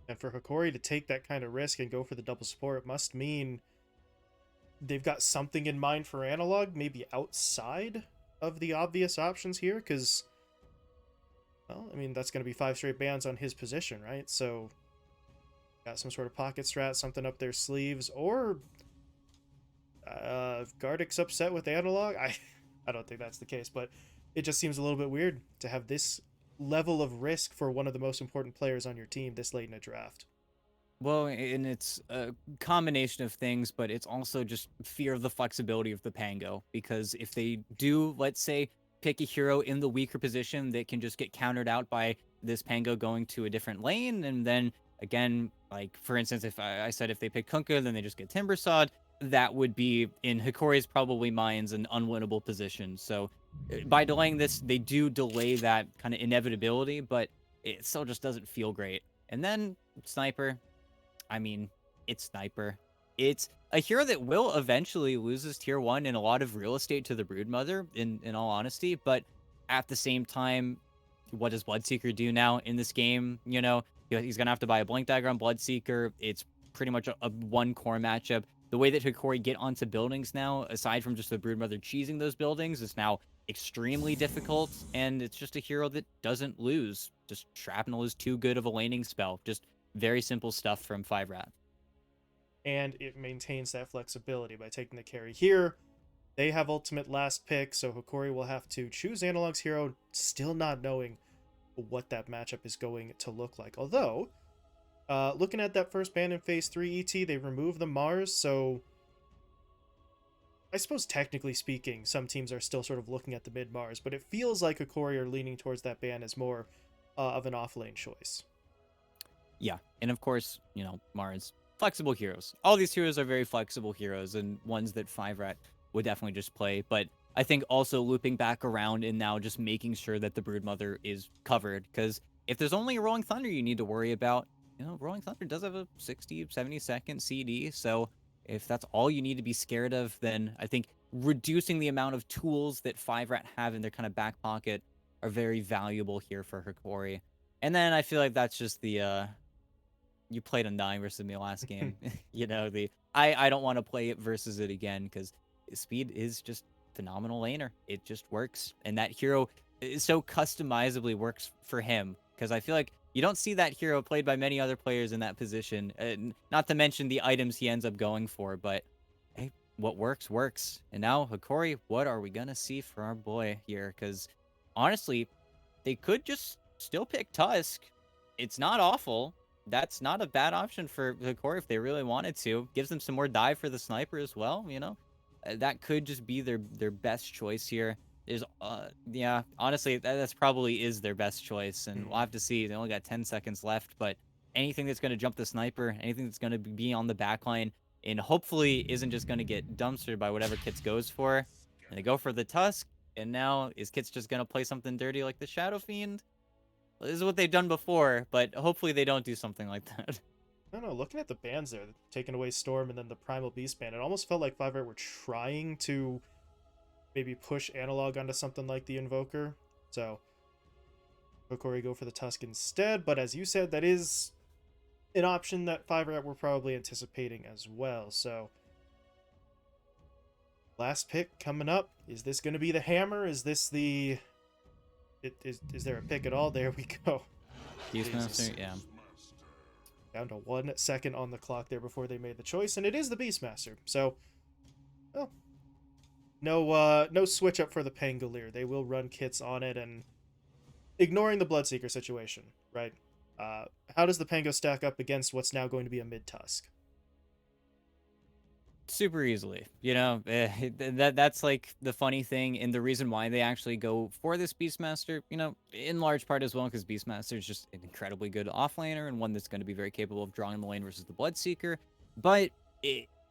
And for Hokori to take that kind of risk and go for the double support must mean they've got something in mind for Analog, maybe outside of the obvious options here, because, well, I mean, that's going to be 5 straight bans on his position, right? So, got some sort of pocket strat, something up their sleeves, or Gardick's upset with Analog. I don't think that's the case, but it just seems a little bit weird to have this level of risk for one of the most important players on your team this late in a draft. Well, and it's a combination of things, but it's also just fear of the flexibility of the Pango. Because if they do, let's say, pick a hero in the weaker position that can just get countered out by this Pango going to a different lane, and then again, like for instance, if I said if they pick Kunkka, then they just get Timbersawed, that would be in Hikori's probably minds an unwinnable position. So by delaying this, they do delay that kind of inevitability, but it still just doesn't feel great. And then Sniper, I mean, it's Sniper. It's a hero that will eventually lose his tier 1 in a lot of real estate to the Broodmother, in all honesty, but at the same time, what does Bloodseeker do now in this game? You know, he's going to have to buy a Blink Dagger on Bloodseeker. It's pretty much a one core matchup. The way that Hikori get onto buildings now, aside from just the Broodmother cheesing those buildings, is now extremely difficult, and it's just a hero that doesn't lose. Just Shrapnel is too good of a laning spell. Just very simple stuff from 5RAT. And it maintains that flexibility by taking the carry here. They have ultimate last pick, so Hokori will have to choose Analog's hero, still not knowing what that matchup is going to look like. Although, looking at that first ban in Phase 3 ET, they removed the Mars, so I suppose technically speaking, some teams are still sort of looking at the mid Mars, but it feels like Hokori are leaning towards that ban as more of an off-lane choice. Yeah, and of course, you know, Mars, flexible heroes. All these heroes are very flexible heroes and ones that 5RAT would definitely just play. But I think also looping back around and now just making sure that the Broodmother is covered. Because if there's only a Rolling Thunder you need to worry about, you know, Rolling Thunder does have a 60, 70-second CD. So if that's all you need to be scared of, then I think reducing the amount of tools that 5RAT have in their kind of back pocket are very valuable here for Hikori. And then I feel like that's just the you played a 9 versus me last game. You know, I don't want to play it versus it again because speed is just phenomenal laner. It just works. And that hero is so customizably works for him. Because I feel like you don't see that hero played by many other players in that position. Not to mention the items he ends up going for, but hey, what works, works. And now, Hokori, what are we going to see for our boy here? Because honestly, they could just still pick Tusk. It's not awful. That's not a bad option for Hokori if they really wanted to. Gives them some more dive for the sniper as well, you know? That could just be their best choice here. Is yeah, honestly, that's probably is their best choice, and we'll have to see. They only got 10 seconds left, but anything that's going to jump the sniper, anything that's going to be on the backline, and hopefully isn't just going to get dumpstered by whatever Kits goes for. And they go for the Tusk, and now is Kits just going to play something dirty like the Shadow Fiend? This is what they've done before, but hopefully they don't do something like that. I don't know, looking at the bans there, taking away Storm and then the Primal Beast ban, it almost felt like 5 were trying to maybe push Analog onto something like the Invoker. So, Hokori go for the Tusk instead, but as you said, that is an option that 5 were probably anticipating as well. So, last pick coming up. Is this going to be the hammer? Is this the... Is there a pick at all? There we go. Beastmaster, yeah. Down to 1 second on the clock there before they made the choice, and it is the Beastmaster. So, well, no switch up for the Pangolier. They will run kits on it, and ignoring the Bloodseeker situation, right? How does the Pango stack up against what's now going to be a mid-Tusk? Super easily, you know. That's like the funny thing, and the reason why they actually go for this Beastmaster, you know, in large part as well, because Beastmaster is just an incredibly good offlaner and one that's going to be very capable of drawing the lane versus the Bloodseeker. But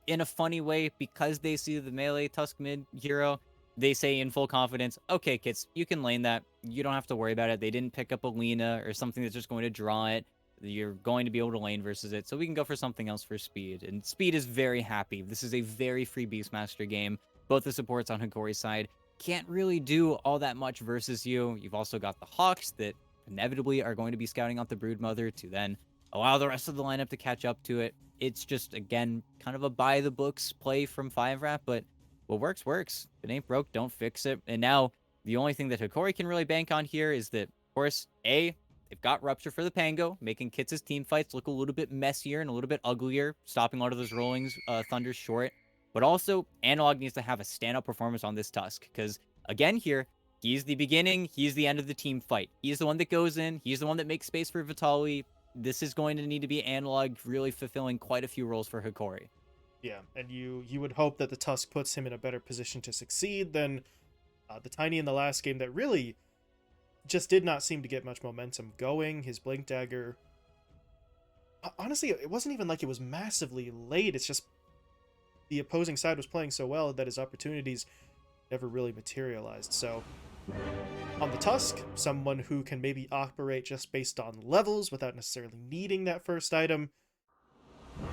in a funny way, because they see the melee Tusk mid hero, they say in full confidence, okay, kids, you can lane that. You don't have to worry about it. They didn't pick up a Lina or something that's just going to draw it. You're going to be able to lane versus it, so we can go for something else for speed. And speed is very happy. This is a very free Beastmaster game. Both the supports on Hokori's side can't really do all that much versus you. You've also got the Hawks that inevitably are going to be scouting out the Broodmother to then allow the rest of the lineup to catch up to it. It's just, again, kind of a by the books play from 5RAT, but what works, works. If it ain't broke, don't fix it. And now the only thing that Hokori can really bank on here is that, of course, A, they've got Rupture for the Pango, making Kits' team fights look a little bit messier and a little bit uglier, stopping a lot of those rollings, Thunders short. But also, Analog needs to have a stand-up performance on this Tusk, because, again here, he's the beginning, he's the end of the team fight. He's the one that goes in, he's the one that makes space for Vitaly. This is going to need to be Analog really fulfilling quite a few roles for Hokori. Yeah, and you would hope that the Tusk puts him in a better position to succeed than the Tiny in the last game that really just did not seem to get much momentum going. His Blink Dagger, honestly, it wasn't even like it was massively late. It's just the opposing side was playing so well that his opportunities never really materialized. So on the Tusk, someone who can maybe operate just based on levels without necessarily needing that first item,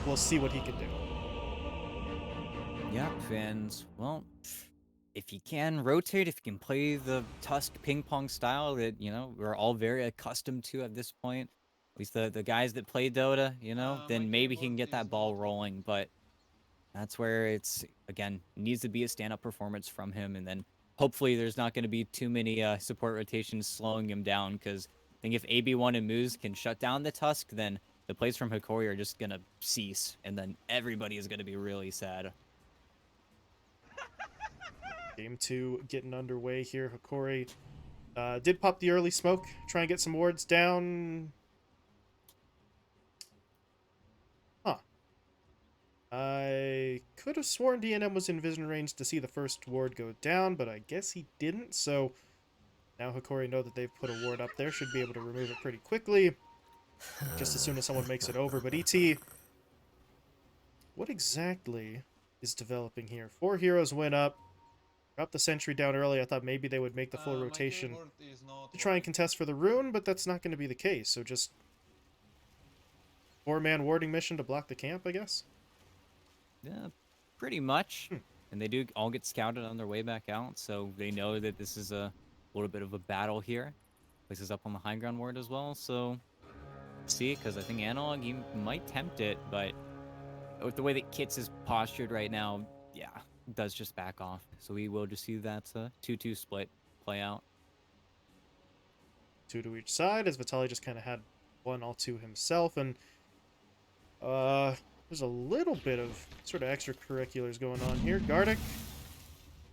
we'll see what he can do. Yep, and, well, if he can rotate, if he can play the Tusk ping pong style that, you know, we're all very accustomed to at this point, at least the guys that play Dota, you know, then maybe he can get that ball rolling. But that's where it's, again, needs to be a stand-up performance from him. And then hopefully there's not going to be too many support rotations slowing him down, because I think if AB1 and Moose can shut down the Tusk, then the plays from Hokori are just going to cease. And then everybody is going to be really sad. Game 2 getting underway here. Hokori did pop the early smoke, try and get some wards down. Huh. I could have sworn DNM was in vision range to see the first ward go down, but I guess he didn't, so now Hokori know that they've put a ward up there, should be able to remove it pretty quickly, just as soon as someone makes it over. But ET, what exactly is developing here? 4 heroes went up. Dropped the sentry down early. I thought maybe they would make the full rotation to try and contest for the rune, but that's not going to be the case. So just 4-man warding mission to block the camp, I guess? Yeah, pretty much. And they do all get scouted on their way back out, so they know that this is a little bit of a battle here. Places up on the high ground ward as well, so see, because I think Analog, he might tempt it, but with the way that Kits is postured right now, yeah, does just back off. So we will just see that 2-2 split play out. 2 to each side, as Vitaly just kind of had one all to himself. And there's a little bit of sort of extracurriculars going on here. Gardic,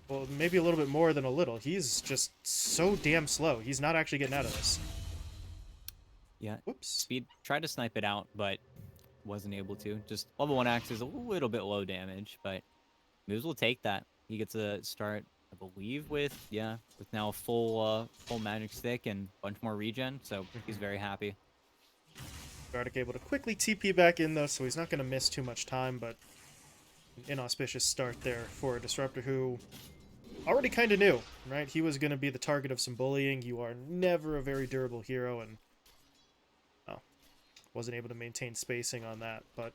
well, maybe a little bit more than a little. He's just so damn slow. He's not actually getting out of this. Yeah. Whoops. Speed tried to snipe it out, but wasn't able to. Just level 1 axe is a little bit low damage, but Moves will take that. He gets a start, I believe, with now a full magic stick and a bunch more regen, so he's very happy. Gardic able to quickly TP back in though, so he's not going to miss too much time, but an inauspicious start there for a Disruptor who already kind of knew, right? He was going to be the target of some bullying. You are never a very durable hero, and wasn't able to maintain spacing on that, but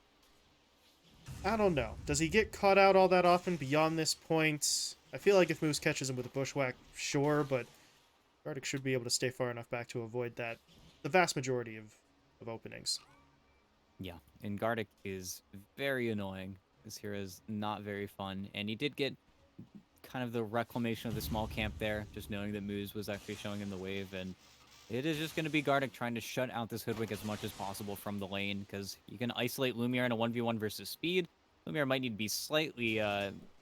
I don't know. Does he get caught out all that often beyond this point? I feel like if Moose catches him with a bushwhack, sure, but Gardic should be able to stay far enough back to avoid that the vast majority of openings. Yeah, and Gardic is very annoying. This hero is not very fun, and he did get kind of the reclamation of the small camp there, just knowing that Moose was actually showing him the wave, and it is just going to be Gardic trying to shut out this Hoodwink as much as possible from the lane, because you can isolate Lumiere in a 1v1 versus Speed. Lumiere might need to be slightly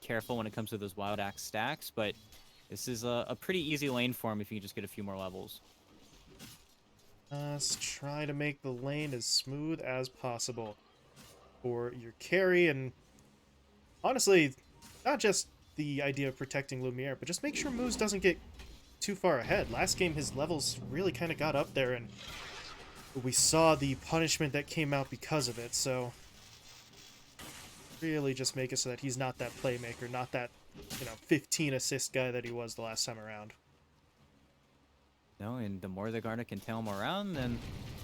careful when it comes to those Wild Axe stacks, but this is a pretty easy lane for him if you just get a few more levels. Let's try to make the lane as smooth as possible for your carry, and honestly, not just the idea of protecting Lumiere, but just make sure Moose doesn't get too far ahead. Last game, his levels really kind of got up there, and we saw the punishment that came out because of it, so really just make it so that he's not that playmaker, not that, 15 assist guy that he was the last time around. No, and the more the Gardic can tail him around, then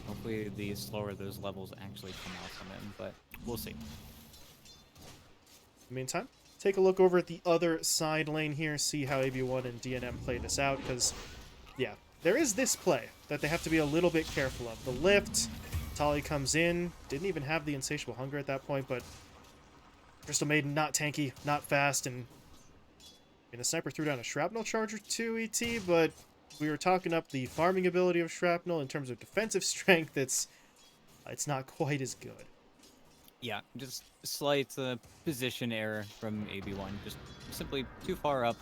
hopefully the slower those levels actually come out from him, but we'll see. In the meantime, take a look over at the other side lane here, see how AB1 and DNM play this out, because, yeah, there is this play that they have to be a little bit careful of. The lift, Tali comes in. Didn't even have the Insatiable Hunger at that point, but Crystal Maiden not tanky, not fast, and I mean, the Sniper threw down a Shrapnel Charger too, ET, but we were talking up the farming ability of Shrapnel in terms of defensive strength. It's not quite as good. Yeah, just slight position error from AB1. Just simply too far up.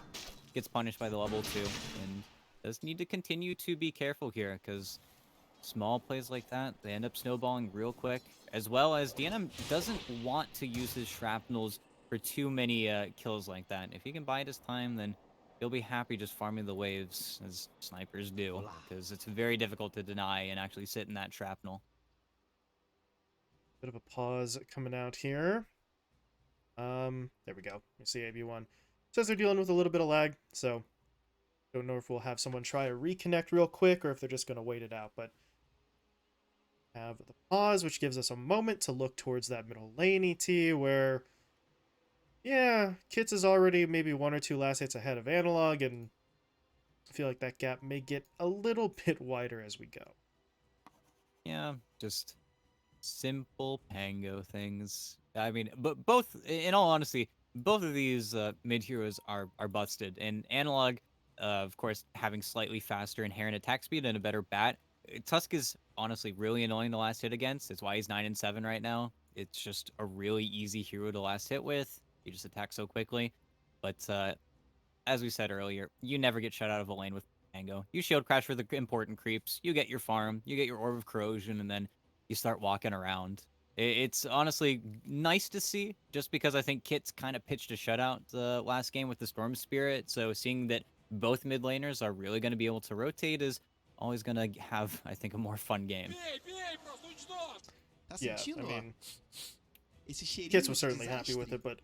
Gets punished by the level 2. And does need to continue to be careful here, because small plays like that, they end up snowballing real quick. As well as DNM doesn't want to use his shrapnels for too many kills like that. If he can bide his time, then he'll be happy just farming the waves, as snipers do. Because it's very difficult to deny and actually sit in that shrapnel. Bit of a pause coming out here. There we go. You see AB1. Says they're dealing with a little bit of lag, so don't know if we'll have someone try a reconnect real quick or if they're just going to wait it out, but have the pause, which gives us a moment to look towards that middle lane ET, where, yeah, Kits is already maybe 1 or 2 last hits ahead of Analog, and I feel like that gap may get a little bit wider as we go. Yeah, just simple Pango things. I mean, but both, in all honesty, both of these mid heroes are busted. And Analog, of course, having slightly faster inherent attack speed and a better bat. Tusk is honestly really annoying to last hit against. It's why he's 9-7 right now. It's just a really easy hero to last hit with. He just attacks so quickly. But as we said earlier, you never get shut out of a lane with Pango. You shield crash for the important creeps. You get your farm. You get your Orb of Corrosion, and then you start walking around. It's honestly nice to see, just because I think Kit's kind of pitched a shutout last game with the Storm Spirit. So seeing that both mid laners are really going to be able to rotate is always going to have, I think, a more fun game. Yeah, I mean, Kits was certainly happy with it, but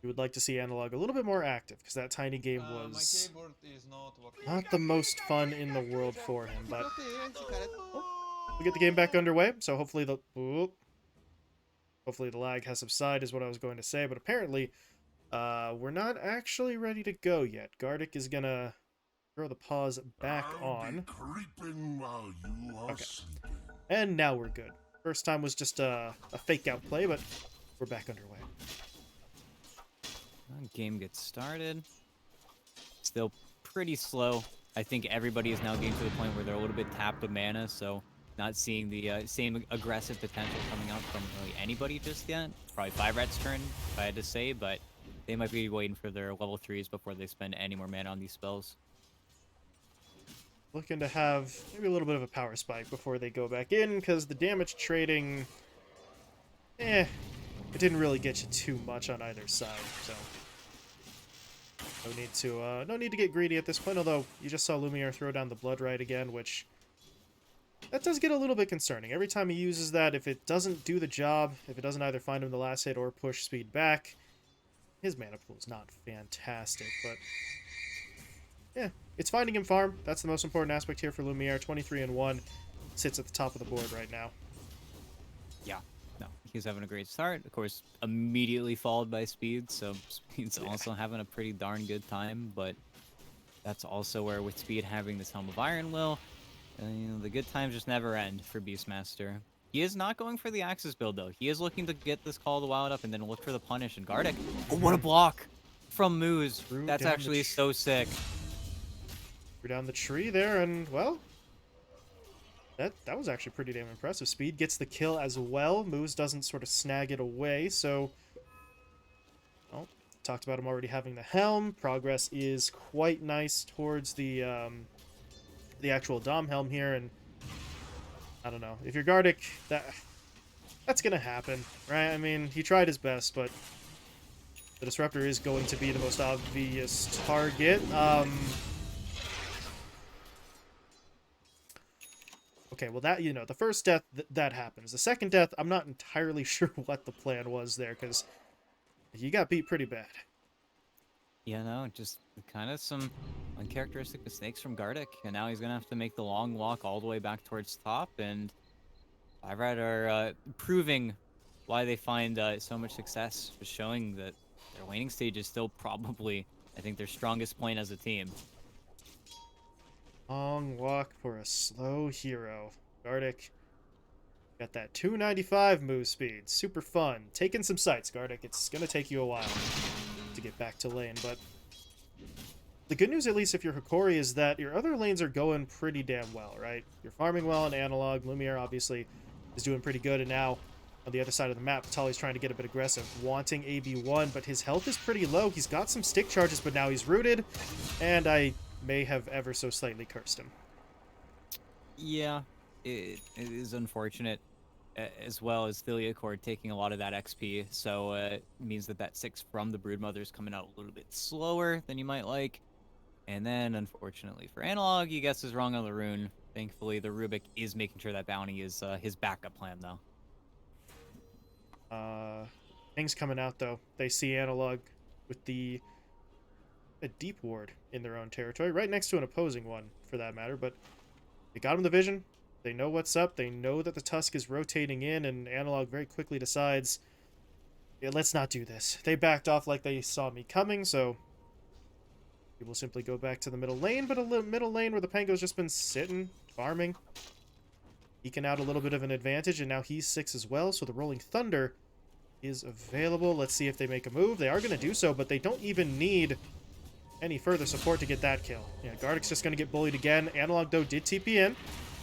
we would like to see Analog a little bit more active, because that tiny game was not the most fun in the world for him, but we'll get the game back underway, so hopefully the lag has subsided is what I was going to say, but apparently we're not actually ready to go yet. Gardic is gonna throw the pause back on. Okay. And now we're good. First time was just a fake out play, but we're back underway. Game gets started. Still pretty slow. I think everybody is now getting to the point where they're a little bit tapped with mana, so not seeing the same aggressive potential coming out from really anybody just yet. Probably 5RAT's turn, if I had to say, but they might be waiting for their level 3s before they spend any more mana on these spells. Looking to have maybe a little bit of a power spike before they go back in, because the damage trading, it didn't really get you too much on either side, so no need to get greedy at this point, although you just saw Lumiere throw down the Blood Rite again, which that does get a little bit concerning. Every time he uses that, if it doesn't do the job, if it doesn't either find him the last hit or push speed back, his mana pool is not fantastic, but yeah, it's finding him farm. That's the most important aspect here for Lumiere. 23-1, sits at the top of the board right now. Yeah, no, he's having a great start. Of course, immediately followed by Speed, so Speed's also having a pretty darn good time, but that's also where with Speed having this Helm of Iron Will, the good times just never end for Beastmaster. He is not going for the Axis build, though. He is looking to get this Call of the Wild up and then look for the punish. And Gardic, oh, what a block from Moose. That's actually so sick. Threw down the tree there, and, well, that was actually pretty damn impressive. Speed gets the kill as well. Moose doesn't sort of snag it away, so, well, talked about him already having the Helm. Progress is quite nice towards the actual Dom Helm here, and I don't know. If you're Gardic, that's gonna happen, right? I mean, he tried his best, but the Disruptor is going to be the most obvious target. Okay, well, that, the first death, that happens. The second death, I'm not entirely sure what the plan was there, because he got beat pretty bad. Yeah, no, just kind of some uncharacteristic mistakes from Gardic, and now he's going to have to make the long walk all the way back towards top, and 5RAT are proving why they find so much success, just showing that their laning stage is still probably, I think, their strongest point as a team. Long walk for a slow hero. Gardic Got that 295 move speed. Super fun. Taking some sights, Gardic. It's going to take you a while to get back to lane, but the good news, at least if you're Hokori, is that your other lanes are going pretty damn well, right? You're farming well in Analog. Lumiere, obviously, is doing pretty good, and now on the other side of the map, Tali's trying to get a bit aggressive, wanting AB1, but his health is pretty low. He's got some stick charges, but now he's rooted, and I may have ever so slightly cursed him. Yeah, it is unfortunate, as well as Theliacord taking a lot of that XP, so it means that that 6 from the Broodmother is coming out a little bit slower than you might like. And then, unfortunately for Analog, he guesses wrong on the rune. Thankfully, the Rubik is making sure that bounty is his backup plan, though. Things coming out, though. They see Analog with a deep ward in their own territory, right next to an opposing one, for that matter, but they got him the vision. They know what's up. They know that the Tusk is rotating in, and Analog very quickly decides, yeah, let's not do this. They backed off like they saw me coming, so we will simply go back to the middle lane, but a middle lane where the Pango's just been sitting, farming, eking out a little bit of an advantage, and now he's 6 as well, so the Rolling Thunder is available. Let's see if they make a move. They are going to do so, but they don't even need any further support to get that kill. Yeah, Gardic's just going to get bullied again. Analog, though, did TP in.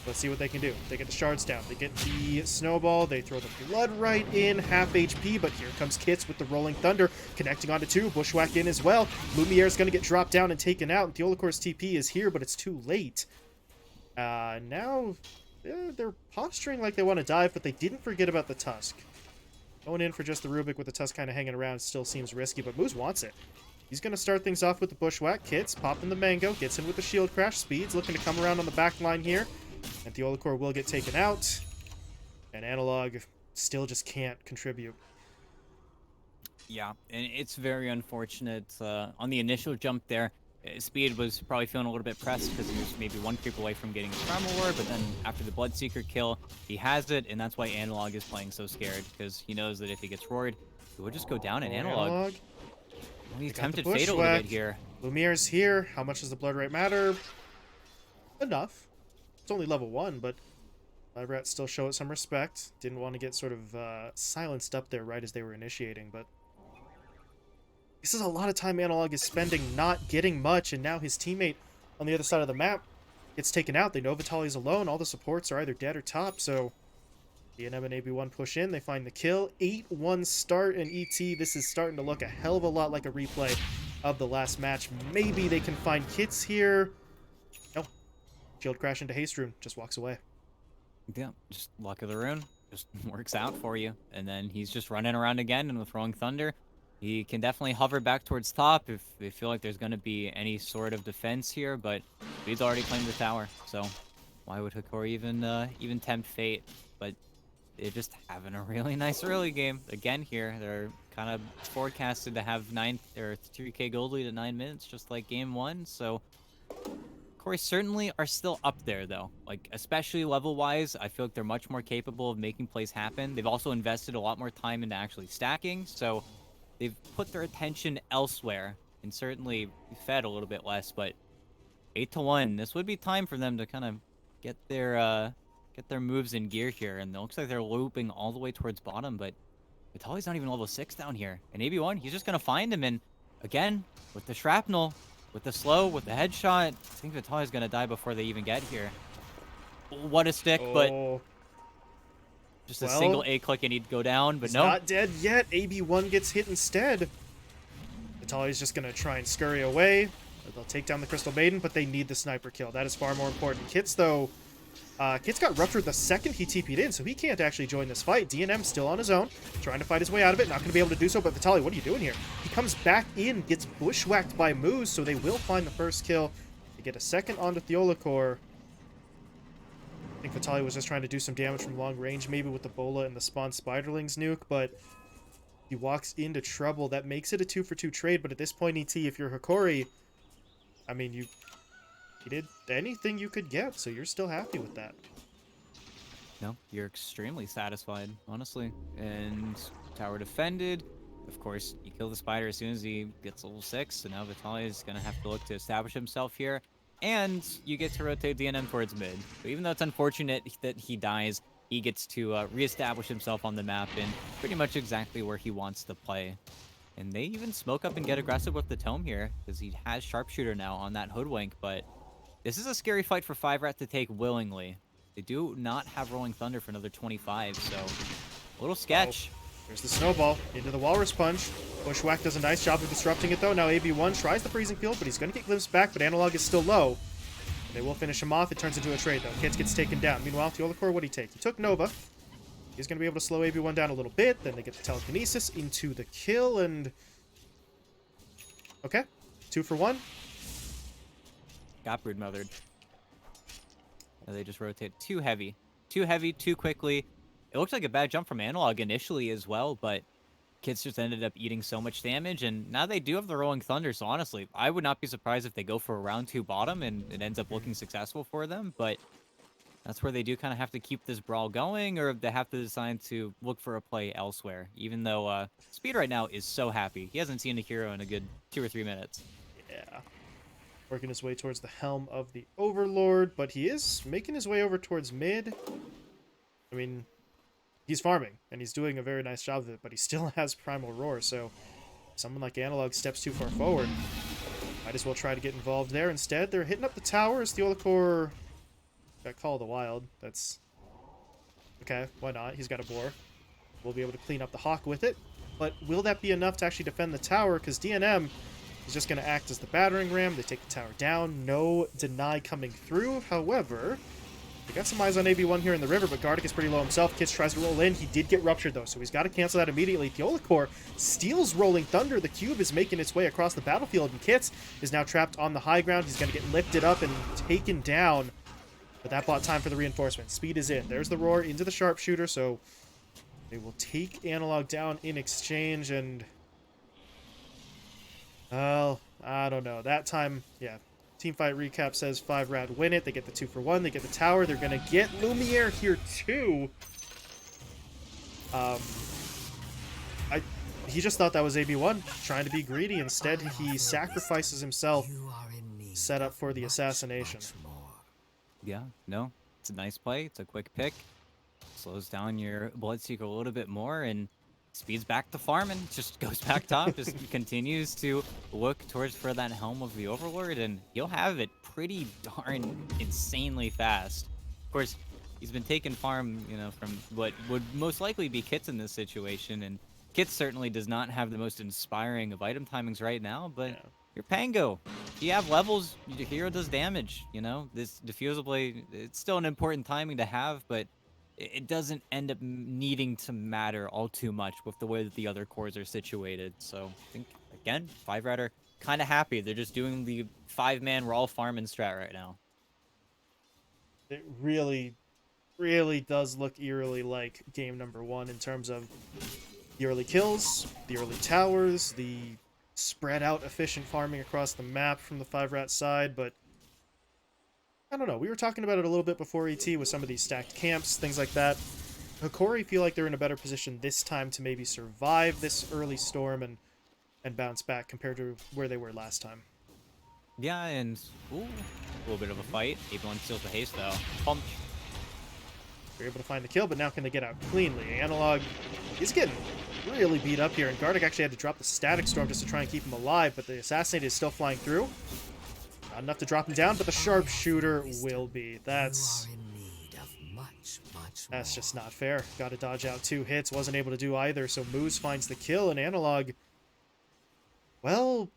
Let's see what they can do. They get the shards down. They get the snowball. They throw the blood right in, half HP, but here comes Kits with the Rolling Thunder, connecting onto 2. Bushwhack in as well. Lumiere's going to get dropped down and taken out, and Theolicor's TP is here, but it's too late. Now, they're posturing like they want to dive, but they didn't forget about the Tusk. Going in for just the Rubik with the Tusk kind of hanging around still seems risky, but Moose wants it. He's going to start things off with the Bushwhack. Kits popping the Mango, gets in with the Shield Crash. Speed's looking to come around on the back line here. And Theolicor will get taken out. And Analog still just can't contribute. Yeah, and it's very unfortunate. On the initial jump there, Speed was probably feeling a little bit pressed because he was maybe 1 creep away from getting his Primal Ward, but then after the Bloodseeker kill, he has it, and that's why Analog is playing so scared, because he knows that if he gets roared, he will just go down in Analog. Well, he's tempted fate a little bit here. Lumiere's here. How much does the blood rate matter? Enough. It's only level 1, but 5RAT still show it some respect. Didn't want to get sort of silenced up there right as they were initiating, but this is a lot of time Analog is spending not getting much, and now his teammate on the other side of the map gets taken out. They know Vitali's alone. All the supports are either dead or top, so DNM and AB1 push in. They find the kill. 8-1 start, and ET, this is starting to look a hell of a lot like a replay of the last match. Maybe they can find Kits here. No. Shield crash into Haste Rune. Just walks away. Yeah, just luck of the rune. Just works out for you. And then he's just running around again, and with Rolling Thunder, he can definitely hover back towards top if they feel like there's going to be any sort of defense here, but he's already claimed the tower, so why would Hokori even tempt fate? But they're just having a really nice early game. Again here, they're kind of forecasted to have 3k gold lead at 9 minutes, just like game 1, so Hokori certainly are still up there, though. Like, especially level-wise, I feel like they're much more capable of making plays happen. They've also invested a lot more time into actually stacking, so they've put their attention elsewhere and certainly fed a little bit less, but 8-1, this would be time for them to kind of get their moves in gear here, and it looks like they're looping all the way towards bottom, but Vitali's not even level 6 down here. And AB1, he's just going to find him, and again, with the shrapnel, with the slow, with the headshot, I think Vitali's going to die before they even get here. What a stick, but just a single A-click and he'd go down, but no. Not dead yet. AB1 gets hit instead. Vitali's just going to try and scurry away. They'll take down the Crystal Maiden, but they need the sniper kill. That is far more important. Kits, though, Kits got ruptured the second he TP'd in, so he can't actually join this fight. DNM still on his own, trying to fight his way out of it. Not going to be able to do so, but Vitali, what are you doing here? He comes back in, gets bushwhacked by Moose, so they will find the first kill. They get a second onto Theolicor. I think Vitali was just trying to do some damage from long range, maybe with the Bola and the Spawn Spiderlings nuke, but he walks into trouble. That makes it a 2-for-2 trade, but at this point, ET, if you're Hokori, I mean, you did anything you could get, so you're still happy with that. No, you're extremely satisfied, honestly. And tower defended. Of course, you kill the spider as soon as he gets level 6, so now Vitali is going to have to look to establish himself here. And you get to rotate DNM towards mid. So even though it's unfortunate that he dies, he gets to reestablish himself on the map and pretty much exactly where he wants to play. And they even smoke up and get aggressive with the tome here because he has Sharpshooter now on that Hoodwink. But this is a scary fight for 5RAT to take willingly. They do not have Rolling Thunder for another 25, so a little sketch. There's the snowball into the Walrus Punch. Bushwhack does a nice job of disrupting it, though. Now AB1 tries the freezing field, but he's going to get glimpsed back, but Analog is still low. They will finish him off. It turns into a trade, though. Kits gets taken down. Meanwhile, Teolacor, what did he take? He took Nova. He's going to be able to slow AB1 down a little bit. Then they get the Telekinesis into the kill, and... Okay. 2 for 1. Got brood mothered. And they just rotate too heavy. Too heavy, too quickly. It looks like a bad jump from Analog initially as well, but Kids just ended up eating so much damage, and now they do have the Rolling Thunder, so honestly, I would not be surprised if they go for a round 2 bottom and it ends up looking successful for them, but that's where they do kind of have to keep this brawl going, or they have to decide to look for a play elsewhere, even though Speed right now is so happy. He hasn't seen a hero in a good 2 or 3 minutes. Yeah. Working his way towards the helm of the Overlord, but he is making his way over towards mid. I mean, he's farming, and he's doing a very nice job of it, but he still has Primal Roar, so someone like Analog steps too far forward. Might as well try to get involved there. Instead, they're hitting up the towers. The Olacor got Call of the Wild. That's... okay, why not? He's got a boar. We'll be able to clean up the Hawk with it. But will that be enough to actually defend the tower? Because DNM is just going to act as the battering ram. They take the tower down. No deny coming through. However, they got some eyes on AB1 here in the river, but Gardic is pretty low himself. Kits tries to roll in. He did get ruptured, though, so he's got to cancel that immediately. Teolacor steals Rolling Thunder. The cube is making its way across the battlefield, and Kits is now trapped on the high ground. He's going to get lifted up and taken down. But that bought time for the reinforcement. Speed is in. There's the roar into the sharpshooter, so they will take Analog down in exchange, and... well, I don't know. That time, yeah. Teamfight recap says 5RAT win it. They get the 2 for 1. They get the tower. They're going to get Lumiere here, too. He just thought that was AB1, trying to be greedy. Instead, he sacrifices himself, set up for the assassination. Yeah, no, it's a nice play. It's a quick pick. Slows down your Bloodseeker a little bit more, and Speed's back to farming. Just goes back top, just continues to look towards for that helm of the Overlord, and he'll have it pretty darn insanely fast. Of course, he's been taking farm, you know, from what would most likely be Kits in this situation, and Kits certainly does not have the most inspiring of item timings right now, but Yeah. you're Pango. If you have levels, your hero does damage, you know? This Diffusal Blade, it's still an important timing to have, but it doesn't end up needing to matter all too much with the way that the other cores are situated. So I think, again, 5RAT are kind of happy. They're just doing the 5-man raw farming strat right now. It really, really does look eerily like game number 1 in terms of the early kills, the early towers, the spread out efficient farming across the map from the 5RAT side, but I don't know. We were talking about it a little bit before ET with some of these stacked camps, things like that. Hokori feel like they're in a better position this time to maybe survive this early storm and bounce back compared to where they were last time. Yeah, and ooh, a little bit of a fight. AB1 steals the haste, though. Punch. They're able to find the kill, but now can they get out cleanly? Analog is getting really beat up here, and Gardic actually had to drop the Static Storm just to try and keep him alive, but the Assassinate is still flying through. Not enough to drop him down, but the Sharpshooter will be. That's just not fair. Got to dodge out 2 hits, wasn't able to do either, so Moose finds the kill, and Analog, well,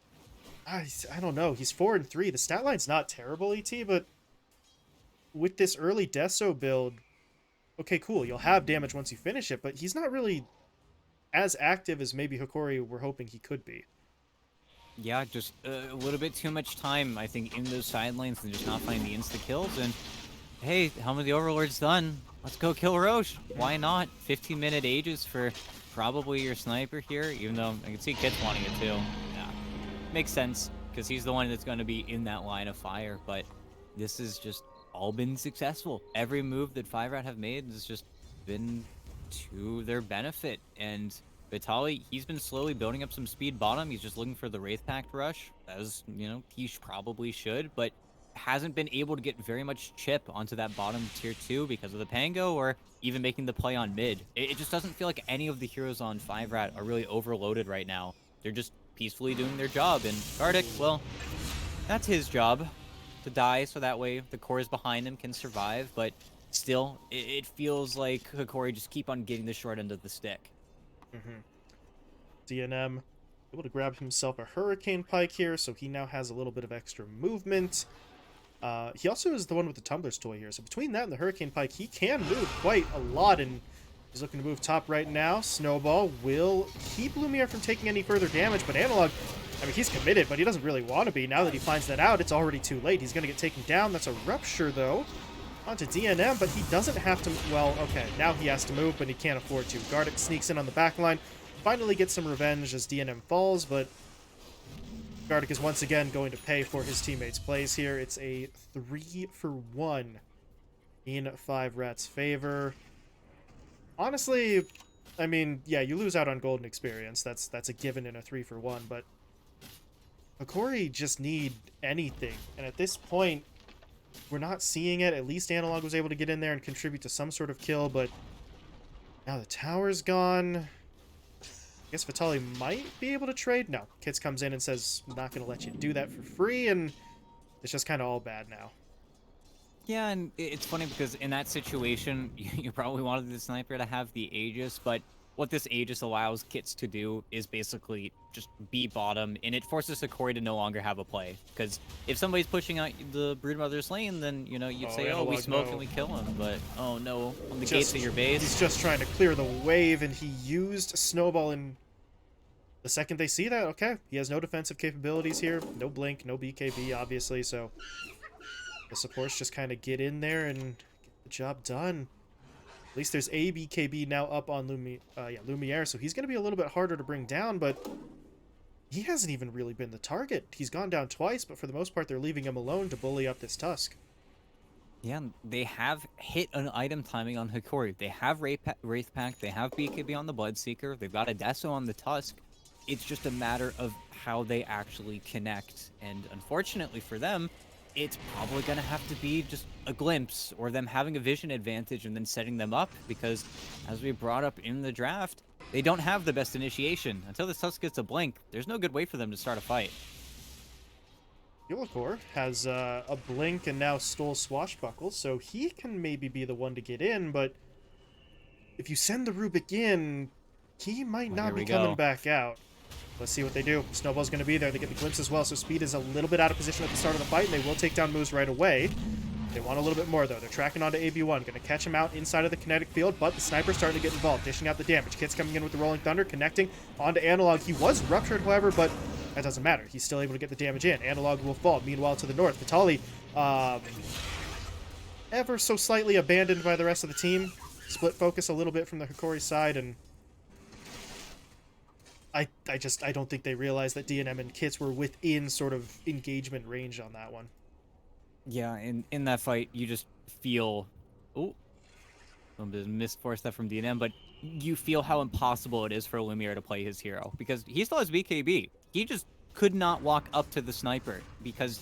I don't know. He's 4-3. The stat line's not terrible, ET, but with this early Deso build, okay, cool, you'll have damage once you finish it, but he's not really as active as maybe Hokori were hoping he could be. Yeah, just a little bit too much time, I think, in those side lanes and just not finding the insta-kills. And, hey, Helm of the Overlord's done. Let's go kill Roche. Why not? 15-minute ages for probably your sniper here, even though I can see Kit's wanting it too. Yeah, makes sense, because he's the one that's going to be in that line of fire. But this has just all been successful. Every move that 5RAT have made has just been to their benefit. And Vitali, he's been slowly building up some speed bottom. He's just looking for the Wraith Pact rush, as, you know, he probably should. But hasn't been able to get very much chip onto that bottom tier 2 because of the Pango or even making the play on mid. It just doesn't feel like any of the heroes on 5RAT are really overloaded right now. They're just peacefully doing their job. And Gardic, well, that's his job to die so that way the cores behind him can survive. But still, it feels like Hokori just keep on getting the short end of the stick. DNM able to grab himself a Hurricane Pike here, so he now has a little bit of extra movement. He also is the one with the Tumbler's toy here, so between that and the Hurricane Pike, he can move quite a lot, and he's looking to move top right now. Snowball will keep Lumiere from taking any further damage, but Analog, I mean, he's committed, but he doesn't really want to be. Now that he finds that out, it's already too late. He's going to get taken down. That's a Rupture, though, onto DNM, but he doesn't have to... Well, okay, now he has to move, but he can't afford to. Gardic sneaks in on the back line, finally gets some revenge as DNM falls, but Gardic is once again going to pay for his teammates' plays here. It's a 3-for-1 in 5RAT's favor. Honestly, I mean, yeah, you lose out on golden experience. That's a given in a 3-for-1, but Hokori just need anything. And at this point, we're not seeing it. At least Analog was able to get in there and contribute to some sort of kill, but now the tower's gone. I guess Vitali might be able to trade. No, Kits comes in and says, I'm not going to let you do that for free, and it's just kind of all bad now. Yeah, and it's funny because in that situation, you probably wanted the sniper to have the Aegis, but what this Aegis allows Kits to do is basically just be bottom, and it forces Hokori to no longer have a play. Because if somebody's pushing out the Broodmother's lane, then, you know, you'd say, oh, we smoke and we kill him, but oh no, on the gates of your base. He's just trying to clear the wave, and he used Snowball, and the second they see that, okay, he has no defensive capabilities here, no Blink, no BKB, obviously, so the supports just kind of get in there and get the job done. At least there's a BKB now up on Lumiere, so he's going to be a little bit harder to bring down, but he hasn't even really been the target. He's gone down twice, but for the most part, they're leaving him alone to bully up this Tusk. Yeah, they have hit an item timing on Hokori. They have Wraith Pact, they have BKB on the Bloodseeker, they've got a Deso on the Tusk. It's just a matter of how they actually connect, and unfortunately for them, it's probably going to have to be just a glimpse or them having a vision advantage and then setting them up because, as we brought up in the draft, they don't have the best initiation. Until this Tusk gets a blink, there's no good way for them to start a fight. Yulakor has a blink and now stole Swashbuckle, so he can maybe be the one to get in, but if you send the Rubik in, he might not be coming back out. Let's see what they do. Snowball's going to be there. They get the glimpse as well, so Speed is a little bit out of position at the start of the fight, and they will take down moves right away. They want a little bit more, though. They're tracking onto AB1. Going to catch him out inside of the kinetic field, but the sniper's starting to get involved, dishing out the damage. Kit's coming in with the Rolling Thunder, connecting onto Analog. He was ruptured, however, but that doesn't matter. He's still able to get the damage in. Analog will fall. Meanwhile, to the north, Vitali, ever so slightly abandoned by the rest of the team. Split focus a little bit from the Hokori side, and I don't think they realized that DNM and Kits were within sort of engagement range on that one. Yeah, in that fight, you just feel... Oh, a bit of missed force that from DNM, but you feel how impossible it is for Lumiere to play his hero. Because he still has BKB. He just could not walk up to the sniper because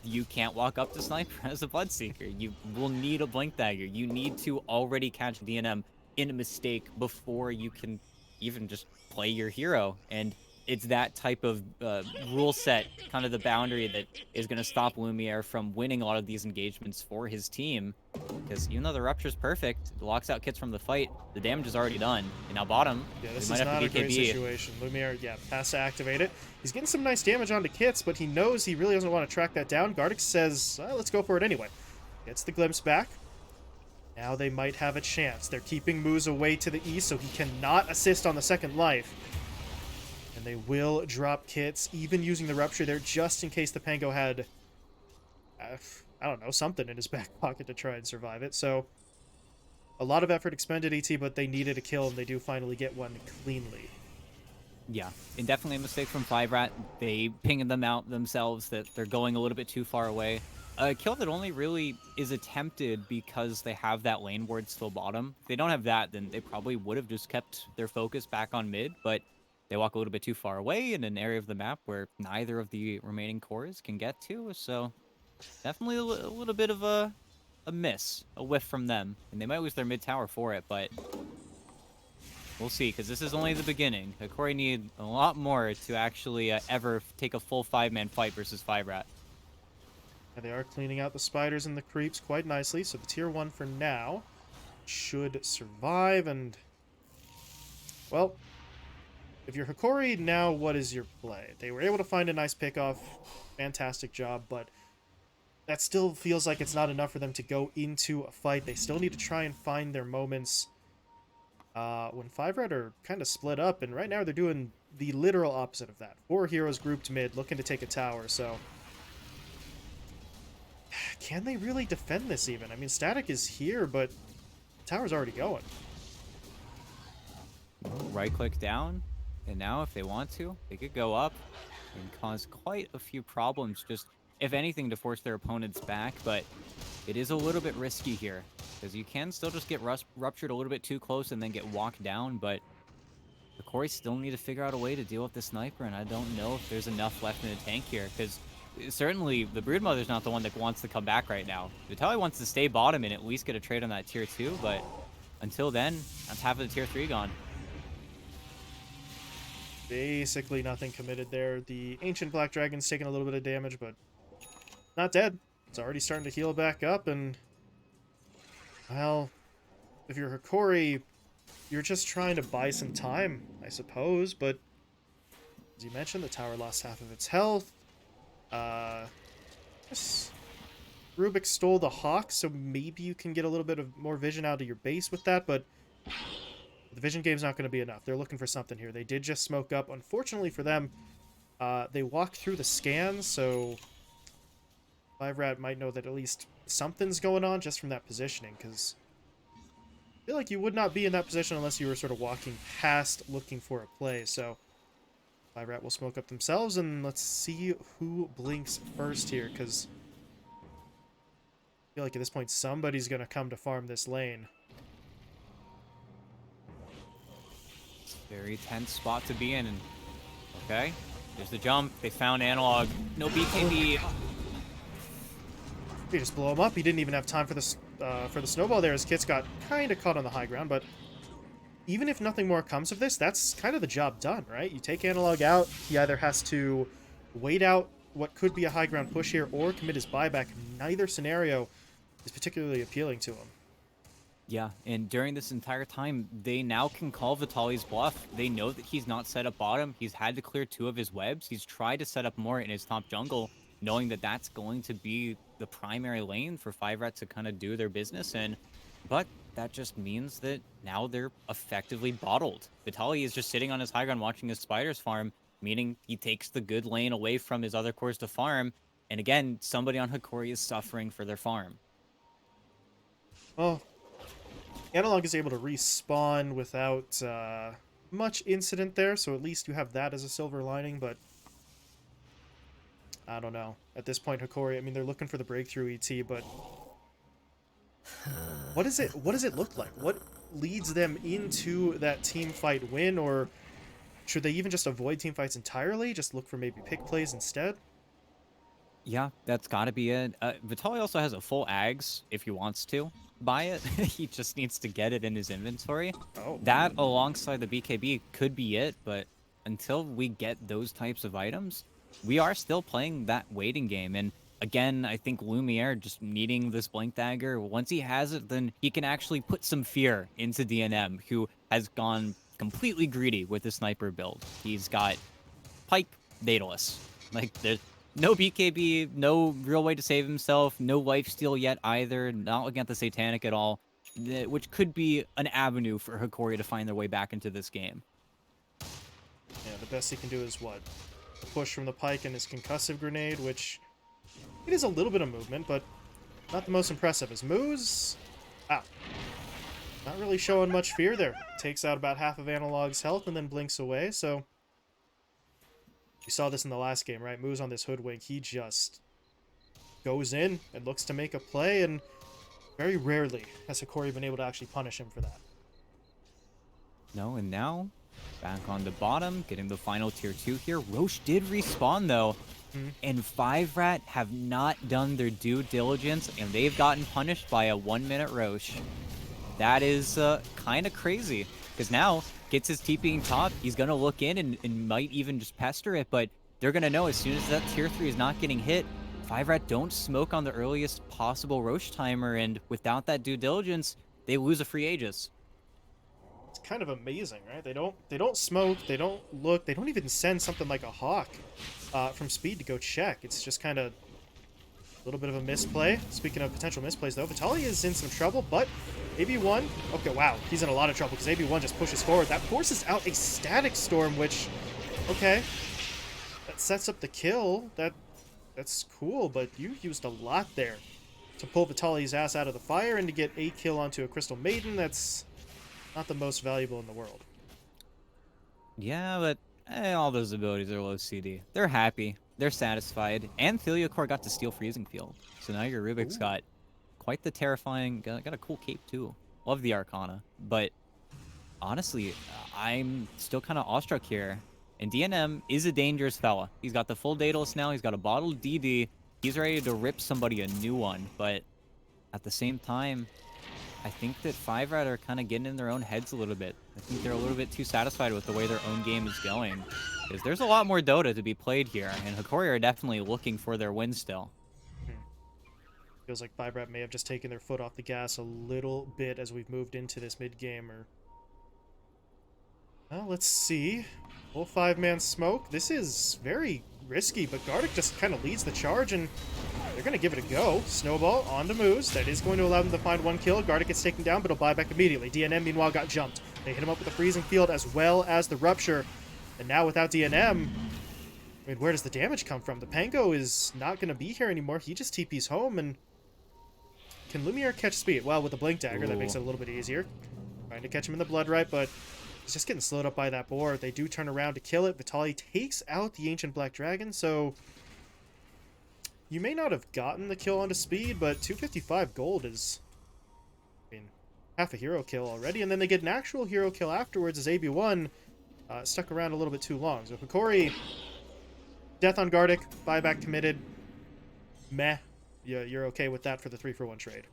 you can't walk up to sniper as a Bloodseeker. You will need a Blink Dagger. You need to already catch DNM in a mistake before you can even just play your hero. And it's that type of rule set, kind of the boundary that is going to stop Lumiere from winning a lot of these engagements for his team. Because even though the Rupture's perfect, it locks out Kits from the fight, the damage is already done. And now bottom, yeah, this is not a great situation. Lumiere, yeah, has to activate it. He's getting some nice damage onto Kits, but he knows he really doesn't want to track that down. Gardic says, let's go for it anyway. Gets the glimpse back. Now they might have a chance. They're keeping Moose away to the east, so he cannot assist on the second life. And they will drop Kits, even using the Rupture there, just in case the Pango had, I don't know, something in his back pocket to try and survive it. So, a lot of effort expended, ET, but they needed a kill, and they do finally get one cleanly. Yeah, and definitely a mistake from 5RAT. They pinged them out themselves that they're going a little bit too far away. A kill that only really is attempted because they have that lane ward still bottom. If they don't have that, then they probably would have just kept their focus back on mid, but they walk a little bit too far away in an area of the map where neither of the remaining cores can get to, so Definitely a little bit of a miss, a whiff from them. And they might lose their mid tower for it, but we'll see, because this is only the beginning. Hokori need a lot more to actually ever take a full 5-man fight versus 5-Rat. And they are cleaning out the spiders and the creeps quite nicely, so the tier 1 for now should survive, and... well, if you're Hokori, now what is your play? They were able to find a nice pickoff. Fantastic job, but that still feels like it's not enough for them to go into a fight. They still need to try and find their moments when 5-Rat are kind of split up, and right now they're doing the literal opposite of that. 4 heroes grouped mid, looking to take a tower, so... can they really defend this even? I mean, Static is here, but the tower's already going. Right-click down, and now if they want to, they could go up and cause quite a few problems, just, if anything, to force their opponents back, but it is a little bit risky here, because you can still just get ruptured a little bit too close and then get walked down, but the Hokori still need to figure out a way to deal with the sniper, and I don't know if there's enough left in the tank here, because certainly the Broodmother's not the one that wants to come back right now. Vitaly wants to stay bottom and at least get a trade on that tier 2, but until then, that's half of the tier 3 gone. Basically nothing committed there. The Ancient Black Dragon's taking a little bit of damage, but not dead. It's already starting to heal back up, and... well, if you're Hokori, you're just trying to buy some time, I suppose, but... as you mentioned, the tower lost half of its health. Yes. Rubik stole the Hawk, so maybe you can get a little bit of more vision out of your base with that, but... the vision game's not going to be enough. They're looking for something here. They did just smoke up. Unfortunately for them, they walked through the scans, so 5-Rat might know that at least something's going on just from that positioning, because I feel like you would not be in that position unless you were sort of walking past looking for a play. So 5-Rat will smoke up themselves, and let's see who blinks first here, because I feel like at this point somebody's going to come to farm this lane. Very tense spot to be in, and okay, there's the jump. They found Analog. No BKB. He just blow him up. He didn't even have time for the snowball there, as Kits got kind of caught on the high ground, but even if nothing more comes of this, that's kind of the job done, right? You take Analog out, he either has to wait out what could be a high ground push here or commit his buyback. Neither scenario is particularly appealing to him. Yeah, and during this entire time, they now can call Vitaly's bluff. They know that he's not set up bottom. He's had to clear 2 of his webs. He's tried to set up more in his top jungle, knowing that that's going to be the primary lane for 5-Rat to kind of do their business in. But that just means that now they're effectively bottled. Vitaly is just sitting on his high ground watching his spiders farm, meaning he takes the good lane away from his other cores to farm. And again, somebody on Hokori is suffering for their farm. Well, Analog is able to respawn without much incident there, so at least you have that as a silver lining, but I don't know. At this point, Hokori, I mean, they're looking for the breakthrough ET, but what does it look like? What leads them into that team fight win, or should they even just avoid team fights entirely? Just look for maybe pick plays instead? Yeah, that's got to be it. Vitaly also has a full Ags if he wants to buy it. He just needs to get it in his inventory. Oh. That alongside the BKB could be it, but until we get those types of items, we are still playing that waiting game. And again, I think Lumiere just needing this Blink Dagger, once he has it, then he can actually put some fear into DNM, who has gone completely greedy with the sniper build. He's got Pike Daedalus. Like, there's no BKB, no real way to save himself, no lifesteal yet either, not looking at the Satanic at all, which could be an avenue for Hokori to find their way back into this game. Yeah, the best he can do is what? A push from the Pike and his concussive grenade, which it is a little bit of movement, but not the most impressive. His moves, wow, not really showing much fear there. Takes out about half of Analog's health and then blinks away, so we saw this in the last game, right? Moves on this Hoodwink, he just goes in and looks to make a play, and very rarely has Hokori been able to actually punish him for that. No, and now back on the bottom, getting the final tier 2 here. Roche did respawn though, Mhm. And 5RAT have not done their due diligence, and they've gotten punished by a 1-minute Roche. That is kind of crazy, because now gets his TPing top. He's going to look in and might even just pester it, but they're going to know as soon as that tier 3 is not getting hit, 5RAT don't smoke on the earliest possible Roche timer, and without that due diligence, they lose a free Aegis. It's kind of amazing, right? They don't smoke, they don't look, they don't even send something like a Hawk from speed to go check. It's just kind of a little bit of a misplay. Speaking of potential misplays, though, Vitaly is in some trouble, but AB1, okay, wow, he's in a lot of trouble because AB1 just pushes forward. That forces out a Static Storm, which, okay, that sets up the kill. That's cool, but you used a lot there to pull Vitaly's ass out of the fire and to get a kill onto a Crystal Maiden. That's not the most valuable in the world. Yeah, but all those abilities are low CD. They're happy. They're satisfied. And Theliacore got to steal Freezing Field. So now your Rubik's Ooh. got quite the terrifying... Got a cool cape, too. Love the Arcana. But honestly, I'm still kind of awestruck here. And DNM is a dangerous fella. He's got the full Daedalus now. He's got a bottled DD. He's ready to rip somebody a new one. But at the same time, I think that 5RAT are kind of getting in their own heads a little bit. I think they're a little bit too satisfied with the way their own game is going. Because there's a lot more Dota to be played here, and Hokori are definitely looking for their win still. Feels like 5RAT may have just taken their foot off the gas a little bit as we've moved into this mid-game. Well, let's see. Full 5-man smoke. This is very risky, but Gardic just kind of leads the charge, and they're going to give it a go. Snowball onto Moose. That is going to allow them to find one kill. Gardic gets taken down, but he'll buy back immediately. DNM, meanwhile, got jumped. They hit him up with the Freezing Field as well as the Rupture. And now without DNM, I mean, where does the damage come from? The Pango is not going to be here anymore. He just TP's home, and can Lumiere catch speed? Well, with the Blink Dagger, that makes it a little bit easier. Trying to catch him in the Blood Right, but he's just getting slowed up by that board. They do turn around to kill it. Vitaly takes out the Ancient Black Dragon, so you may not have gotten the kill onto speed, but 255 gold is, I mean, half a hero kill already, and then they get an actual hero kill afterwards as AB1 stuck around a little bit too long. So Hokori, death on Gardic, buyback committed. Meh. You're okay with that for the 3-for-1 trade.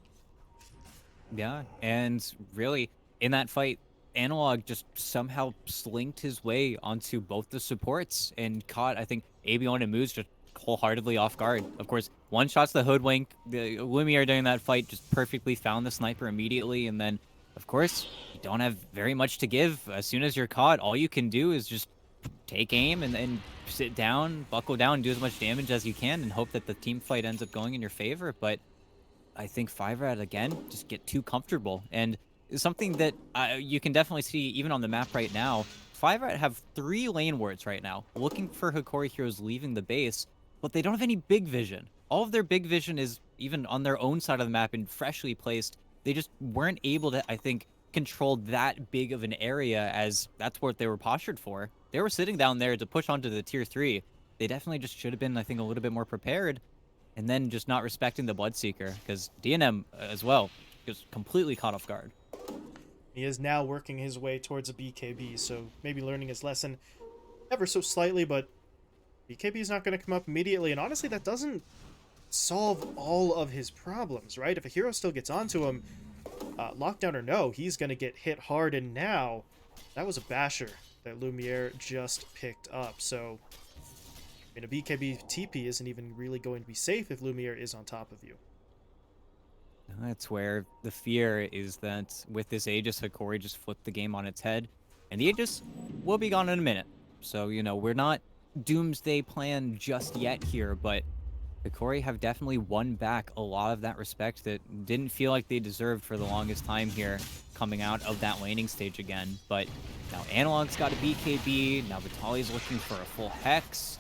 Yeah, and really, in that fight, Analog just somehow slinked his way onto both the supports and caught, I think, AB1 and Moose just wholeheartedly off guard. Of course, one shot's the Hoodwink. The Lumiere during that fight just perfectly found the sniper immediately, and then, of course, you don't have very much to give. As soon as you're caught, all you can do is just take aim and then sit down, buckle down, do as much damage as you can, and hope that the team fight ends up going in your favor. But I think 5RAT, again, just get too comfortable. And something that you can definitely see even on the map right now, 5RAT have 3 lane wards right now, looking for Hokori heroes leaving the base, but they don't have any big vision. All of their big vision is even on their own side of the map and freshly placed. They just weren't able to, I think, control that big of an area, as that's what they were postured for. They were sitting down there to push onto the tier 3. They definitely just should have been, I think, a little bit more prepared, and then just not respecting the Bloodseeker, because DNM as well just completely caught off guard. He is now working his way towards a BKB, so maybe learning his lesson ever so slightly, but BKB is not going to come up immediately, and honestly, that doesn't solve all of his problems, right? If a hero still gets onto him, lockdown or no, he's going to get hit hard, and now that was a basher that Lumiere just picked up, so I mean, a BKB TP isn't even really going to be safe if Lumiere is on top of you. That's where the fear is that with this Aegis, Hokori just flipped the game on its head, and the Aegis will be gone in a minute. So, you know, we're not doomsday plan just yet here, but Hokori have definitely won back a lot of that respect that didn't feel like they deserved for the longest time here, coming out of that laning stage again. But now Analog's got a BKB, now Vitaly's looking for a full Hex.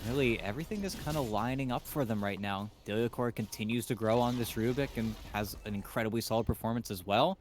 Really, everything is kind of lining up for them right now. Theliacore continues to grow on this Rubik and has an incredibly solid performance as well.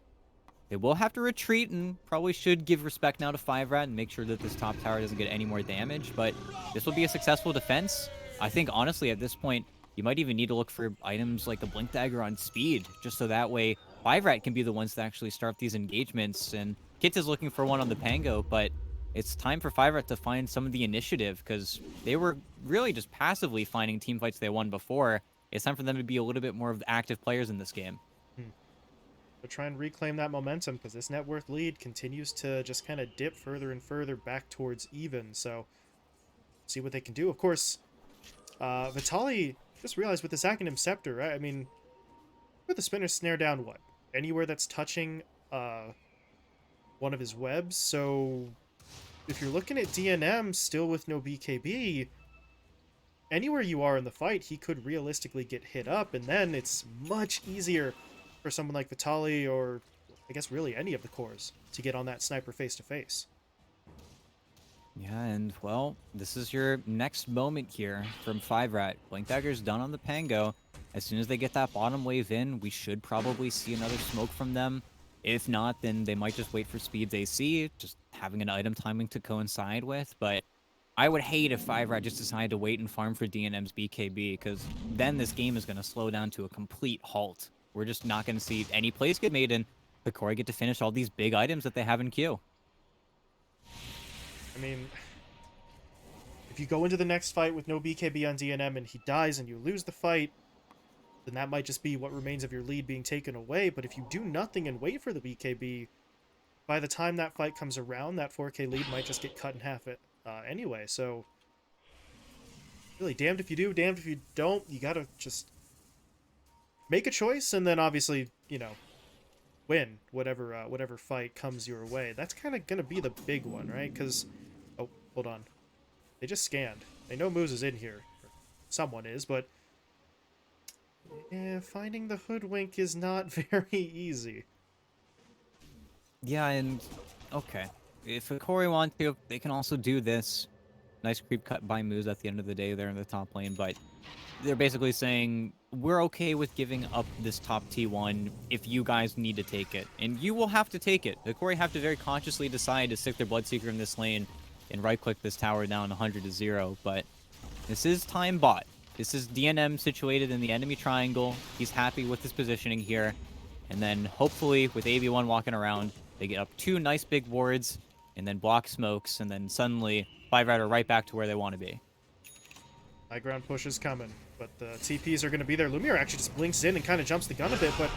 They will have to retreat and probably should give respect now to 5RAT and make sure that this top tower doesn't get any more damage, but this will be a successful defense. I think, honestly, at this point, you might even need to look for items like a Blink Dagger on speed, just so that way 5RAT can be the ones that actually start these engagements. And Kit is looking for one on the Pango, but it's time for 5RAT to find some of the initiative, because they were really just passively finding team fights they won before. It's time for them to be a little bit more of the active players in this game. So try and reclaim that momentum, because this net worth lead continues to just kind of dip further and further back towards even. So see what they can do. Of course, Vitali just realized with this Acronym Scepter, right? I mean, put the spinner snare down what? Anywhere that's touching one of his webs. So if you're looking at DNM still with no BKB, anywhere you are in the fight, he could realistically get hit up, and then it's much easier for someone like Vitali, or I guess really any of the cores, to get on that sniper face-to-face. Yeah, and well, this is your next moment here from 5RAT. Blink Dagger's done on the Pango. As soon as they get that bottom wave in, we should probably see another smoke from them. If not, then they might just wait for Speed's AC, just having an item timing to coincide with. But I would hate if 5RAT just decided to wait and farm for DNM's BKB, because then this game is going to slow down to a complete halt. We're just not going to see any plays get made, and Hokori get to finish all these big items that they have in queue. I mean, if you go into the next fight with no BKB on DNM and he dies and you lose the fight, then that might just be what remains of your lead being taken away. But if you do nothing and wait for the BKB, by the time that fight comes around, that 4K lead might just get cut in half anyway. So, really, damned if you do, damned if you don't. You gotta just make a choice, and then obviously, you know, win whatever fight comes your way. That's kind of gonna be the big one, right? Because, oh, hold on, they just scanned. They know Moose is in here. Someone is, but yeah, finding the hoodwink is not very easy. Yeah, and okay. If Hokori want to, they can also do this. Nice creep cut by Moose at the end of the day there in the top lane, but they're basically saying, we're okay with giving up this top T1 if you guys need to take it. And you will have to take it. Hokori have to very consciously decide to stick their Bloodseeker in this lane and right-click this tower down 100 to 0, but this is time bought. This is DNM situated in the enemy triangle. He's happy with his positioning here. And then hopefully with AV1 walking around, they get up 2 nice big wards and then block smokes, and then suddenly 5RAT are right back to where they want to be. High ground push is coming, but the TPs are going to be there. Lumiere actually just blinks in and kind of jumps the gun a bit, but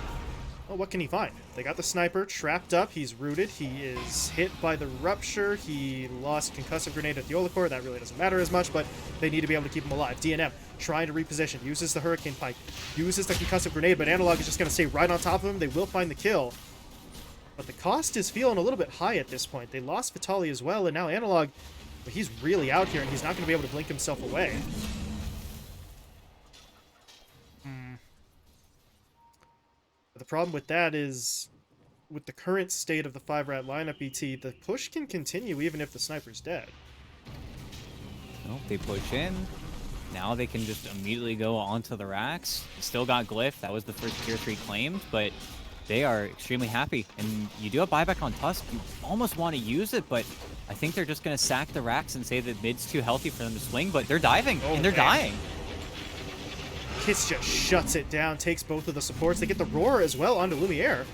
oh, what can he find? They got the sniper trapped up. He's rooted. He is hit by the rupture. He lost concussive grenade at the Olacor. That really doesn't matter as much, but they need to be able to keep him alive. DNM trying to reposition, uses the Hurricane Pike, uses the concussive grenade, but Analog is just going to stay right on top of him. They will find the kill, but the cost is feeling a little bit high at this point. They lost Vitali as well, and now Analog, but he's really out here, and he's not going to be able to blink himself away. The problem with that is, with the current state of the 5RAT lineup, ET, the push can continue even if the sniper's dead. Well, they push in. Now they can just immediately go onto the racks. Still got Glyph. That was the first tier 3 claimed, but they are extremely happy. And you do have buyback on Tusk. You almost want to use it, but I think they're just going to sack the racks and say that mid's too healthy for them to swing, but they're diving, and they're dying. Kiss just shuts it down, takes both of the supports. They get the roar as well onto Lumiere.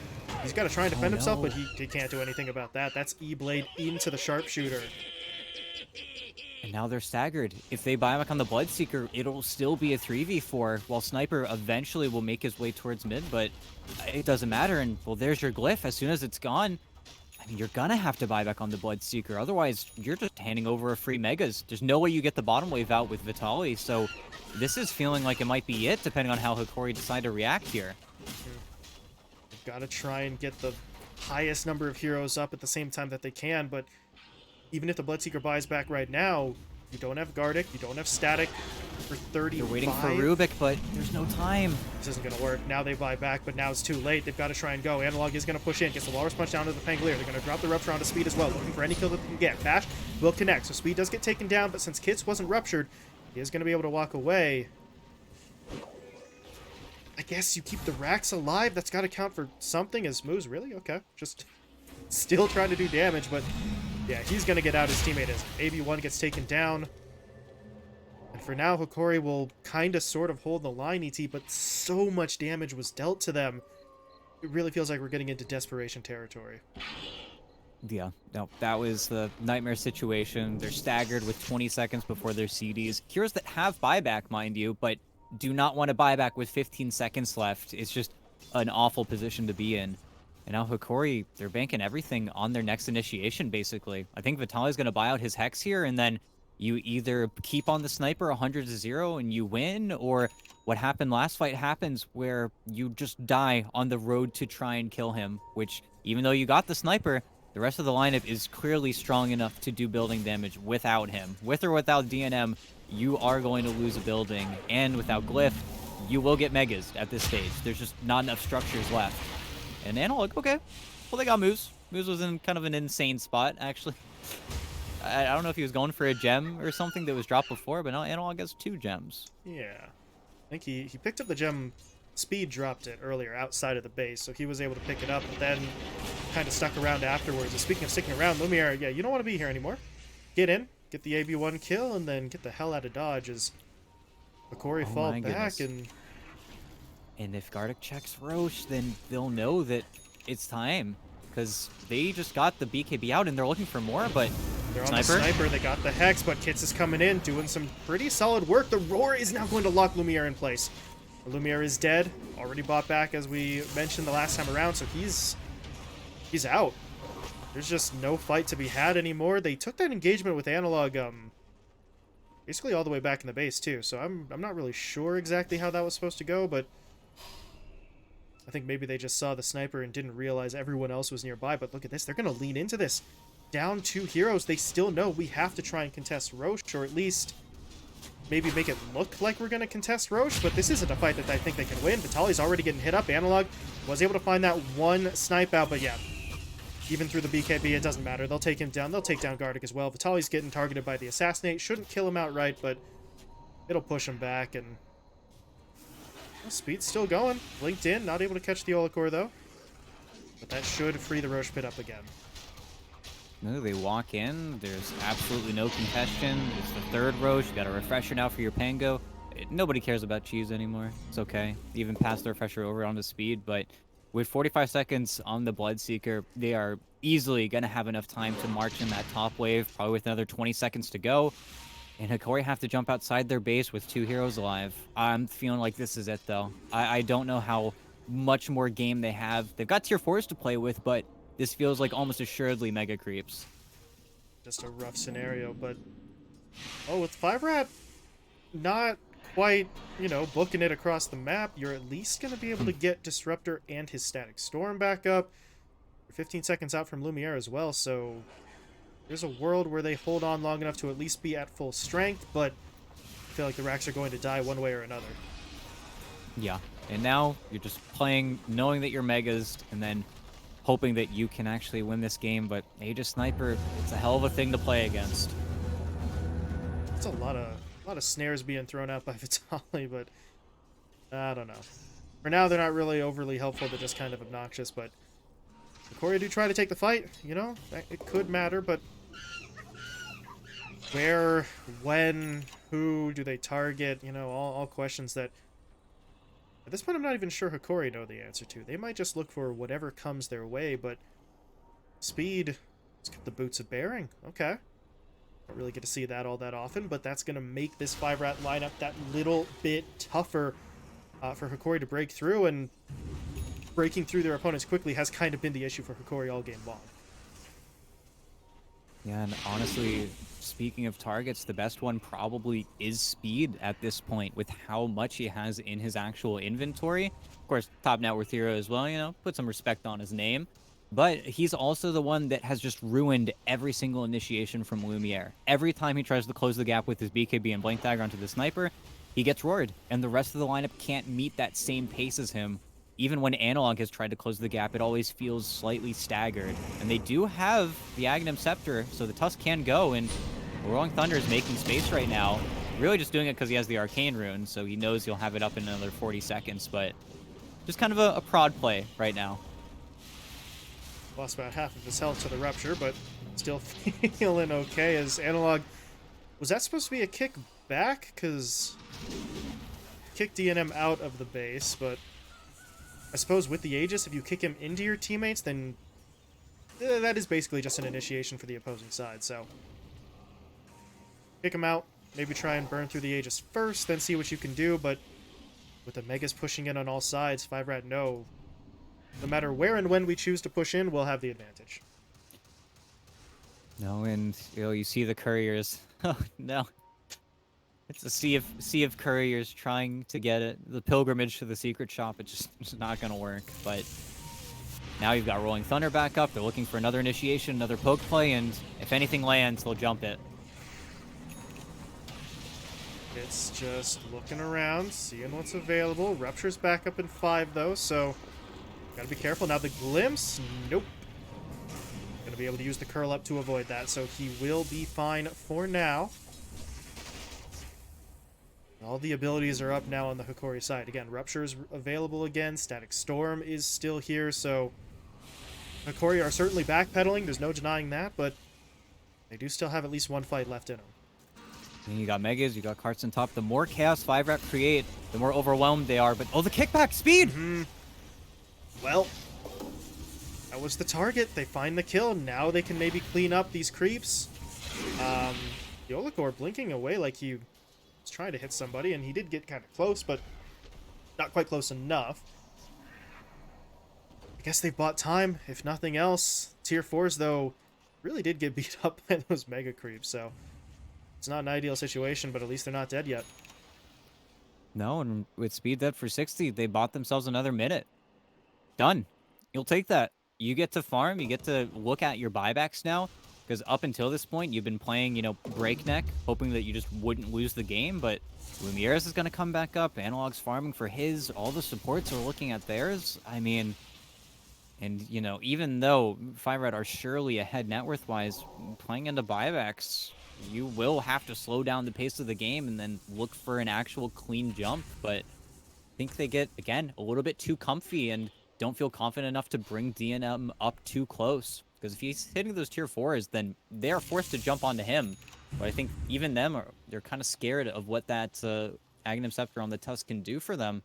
He's got to try and defend himself, but he can't do anything about that. That's E-Blade into the sharpshooter. And now they're staggered. If they buy back on the Bloodseeker, it'll still be a 3v4, while Sniper eventually will make his way towards mid, but it doesn't matter. And, well, there's your Glyph. As soon as it's gone, I mean, you're gonna have to buy back on the Bloodseeker. Otherwise, you're just handing over a free Megas. There's no way you get the bottom wave out with Vitali, so this is feeling like it might be it, depending on how Hokori decide to react here. They've got to try and get the highest number of heroes up at the same time that they can, but even if the Bloodseeker buys back right now, you don't have Gardic, you don't have Static for 35. You're waiting for Rubik, but there's no time. This isn't going to work. Now they buy back, but now it's too late. They've got to try and go. Analog is going to push in, gets the Walrus Punch down to the Pangolier. They're going to drop the Rupture onto Speed as well, looking for any kill that they can get. Bash will connect, so Speed does get taken down, but since Kits wasn't ruptured, he is going to be able to walk away. I guess you keep the racks alive. That's got to count for something as Moose. Really? Okay. Just still trying to do damage, but yeah, he's going to get out. His teammate is. AV1 gets taken down. And for now, Hokori will kind of sort of hold the line, ET, but so much damage was dealt to them. It really feels like we're getting into desperation territory. Yeah, no, that was the nightmare situation. They're staggered with 20 seconds before their CDs. Heroes that have buyback, mind you, but do not want to buy back with 15 seconds left. It's just an awful position to be in. And now Hokori, they're banking everything on their next initiation, basically. I think Vitaly's going to buy out his Hex here, and then you either keep on the sniper 100-0 and you win, or what happened last fight happens where you just die on the road to try and kill him, which, even though you got the sniper, the rest of the lineup is clearly strong enough to do building damage without him. With or without DNM, you are going to lose a building, and without Glyph, you will get megas at this stage. There's just not enough structures left. And Analog, okay. Well, they got moves. Moves was in kind of an insane spot, actually. I don't know if he was going for a gem or something that was dropped before, but now Analog has 2 gems. Yeah. I think he picked up the gem. Speed dropped it earlier outside of the base, so he was able to pick it up, but then kind of stuck around afterwards. And speaking of sticking around, Lumiere, yeah, you don't want to be here anymore. Get in, get the AB1 kill, and then get the hell out of dodge as Hokori fall back. And if Gartic checks Roche, then they'll know that it's time, because they just got the BKB out and they're looking for more, but they're on the sniper. They got the Hex, but Kits is coming in, doing some pretty solid work. The Roar is now going to lock Lumiere in place. Lumiere is dead, already bought back as we mentioned the last time around, so he's out. There's just no fight to be had anymore. They took that engagement with Analog basically all the way back in the base too, so I'm not really sure exactly how that was supposed to go, but I think maybe they just saw the sniper and didn't realize everyone else was nearby. But look at this, they're going to lean into this. Down 2 heroes, they still know we have to try and contest Roche, or at least maybe make it look like we're going to contest Roche, but this isn't a fight that I think they can win. Vitaly's already getting hit up. Analog was able to find that one snipe out, but yeah, even through the BKB, it doesn't matter. They'll take him down. They'll take down Gartic as well. Vitaly's getting targeted by the Assassinate. Shouldn't kill him outright, but it'll push him back, and well, Speed's still going. Linked in, not able to catch the Hokori though, but that should free the Roche pit up again. No, they walk in. There's absolutely no contention. It's the 3rd Roche. You got a refresher now for your Pango. Nobody cares about Cheese anymore. It's okay. Even pass the refresher over onto Speed, but with 45 seconds on the Bloodseeker, they are easily going to have enough time to march in that top wave, probably with another 20 seconds to go. And Hokori have to jump outside their base with 2 heroes alive. I'm feeling like this is it, though. I don't know how much more game they have. They've got tier 4s to play with, but this feels like almost assuredly mega creeps. Just a rough scenario, but oh, with 5RAT not quite, you know, booking it across the map, you're at least going to be able to get Disruptor and his Static Storm back up. You're 15 seconds out from Lumiere as well, so there's a world where they hold on long enough to at least be at full strength, but I feel like the Racks are going to die one way or another. Yeah, and now you're just playing knowing that you're megas, and then hoping that you can actually win this game, but Aegis Sniper, it's a hell of a thing to play against. It's a lot of snares being thrown out by Vitaly, but I don't know. For now, they're not really overly helpful. They're just kind of obnoxious, but Hokori do try to take the fight. You know, it could matter, but where, when, who do they target? You know, all questions that at this point I'm not even sure Hokori know the answer to. They might just look for whatever comes their way, but Speed, let's get the Boots of Bearing. Okay. Don't really get to see that all that often, but that's going to make this 5RAT lineup that little bit tougher for Hokori to break through, and breaking through their opponents quickly has kind of been the issue for Hokori all game long. Yeah, and honestly, speaking of targets, the best one probably is Speed at this point with how much he has in his actual inventory. Of course, top net worth hero as well, you know, put some respect on his name. But he's also the one that has just ruined every single initiation from Lumiere. Every time he tries to close the gap with his BKB and Blink Dagger onto the sniper, he gets roared, and the rest of the lineup can't meet that same pace as him. Even when Analog has tried to close the gap, it always feels slightly staggered. And they do have the Aghanim Scepter, so the Tusk can go, and Rolling Thunder is making space right now. Really just doing it because he has the Arcane Rune, so he knows he'll have it up in another 40 seconds, but just kind of a prod play right now. Lost about half of his health to the Rupture, but still feeling okay as Analog... Was that supposed to be a kick back? Because kick DNM out of the base, but I suppose with the Aegis, if you kick him into your teammates, then that is basically just an initiation for the opposing side, so kick him out, maybe try and burn through the Aegis first, then see what you can do, but with the Megas pushing in on all sides, 5RAT no matter where and when we choose to push in, we'll have the advantage. No, and you see the couriers. Oh no. It's a sea of couriers trying to get it. The pilgrimage to the secret shop, it's just not gonna work. But now you've got Rolling Thunder back up. They're looking for another initiation, another poke play, and if anything lands, they'll jump it. It's just looking around, seeing what's available. Rupture's back up in 5, though, so gotta be careful. Now the Glimpse, nope. Gonna be able to use the curl up to avoid that, so he will be fine for now. All the abilities are up now on the Hokori side. Again, Rupture is available again. Static Storm is still here, so Hokori are certainly backpedaling. There's no denying that, but they do still have at least one fight left in them. And you got Megas, you got Carts on top. The more chaos 5RAT create, the more overwhelmed they are. But oh, the kickback speed! Well, that was the target. They find the kill. Now they can maybe clean up these creeps. Yolikor blinking away like he was trying to hit somebody, and he did get kind of close, but not quite close enough. I guess they bought time, if nothing else. Tier 4s, though, really did get beat up by those mega creeps, so it's not an ideal situation, but at least they're not dead yet. No, and with speed dead for 60, they bought themselves another minute. Done. You'll take that. You get to farm, you get to look at your buybacks now, because up until this point, you've been playing, breakneck, hoping that you just wouldn't lose the game, but Lumiere's is going to come back up, Analog's farming for his, all the supports are looking at theirs. I mean, and, even though 5RAT are surely ahead net worth-wise, playing into buybacks, you will have to slow down the pace of the game and then look for an actual clean jump, but I think they get, again, a little bit too comfy and don't feel confident enough to bring DNM up too close. Because if he's hitting those tier 4s, then they're forced to jump onto him. But I think even them, they're kind of scared of what that Aghanim Scepter on the Tusk can do for them.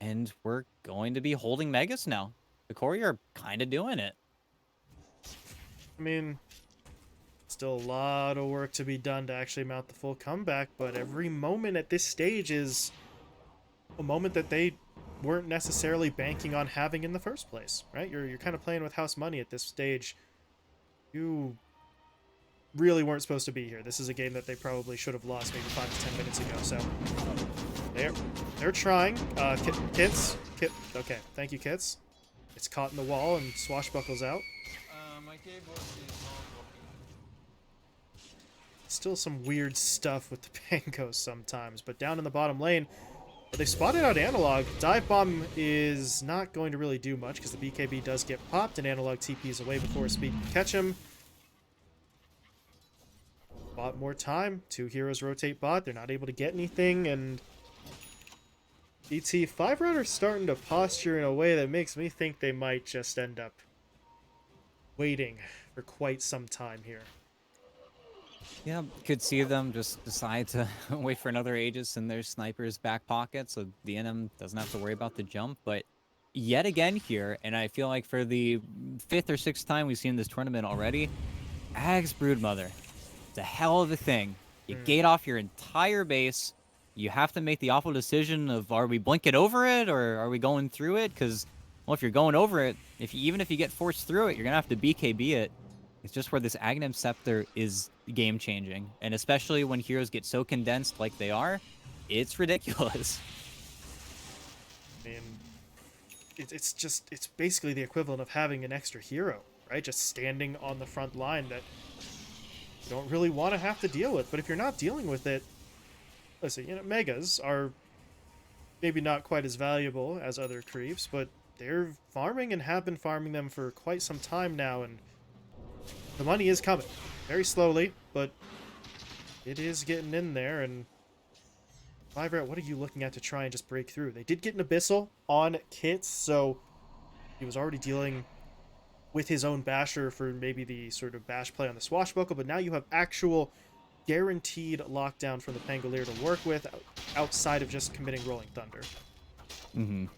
And we're going to be holding Megas now. The Hokori are kind of doing it. I mean, still a lot of work to be done to actually mount the full comeback, but every moment at this stage is a moment that they weren't necessarily banking on having in the first place, right? You're kind of playing with house money at this stage. You really weren't supposed to be here. This is a game that they probably should have lost maybe 5 to 10 minutes ago, so they're trying. Kits, okay, thank you, Kits. It's caught in the wall and swashbuckles out. My keyboard is not working. Still some weird stuff with the Pangos sometimes, but down in the bottom lane, they spotted out Analog. Dive Bomb is not going to really do much because the BKB does get popped and Analog TPs away before Speed can catch him. Bought more time. 2 heroes rotate bot. They're not able to get anything, and BT 5RAT are starting to posture in a way that makes me think they might just end up waiting for quite some time here. Yeah, could see them just decide to wait for another Aegis in their sniper's back pocket so the NM doesn't have to worry about the jump. But yet again here, and I feel like for the 5th or 6th time we've seen this tournament already, Ag's Broodmother. It's a hell of a thing. You gate off your entire base. You have to make the awful decision of, are we blinking over it or are we going through it? Because, well, if you're going over it, even if you get forced through it, you're going to have to BKB it. It's just where this Aghanim Scepter is game-changing. And especially when heroes get so condensed like they are, it's ridiculous. I mean, it's basically the equivalent of having an extra hero, right? Just standing on the front line that you don't really want to have to deal with. But if you're not dealing with it, listen, Megas are maybe not quite as valuable as other creeps, but they're farming and have been farming them for quite some time now, and the money is coming. Very slowly, but it is getting in there, and 5RAT, what are you looking at to try and just break through? They did get an Abyssal on Kits, so he was already dealing with his own basher for maybe the sort of bash play on the swashbuckle, but now you have actual guaranteed lockdown from the Pangolier to work with outside of just committing Rolling Thunder. And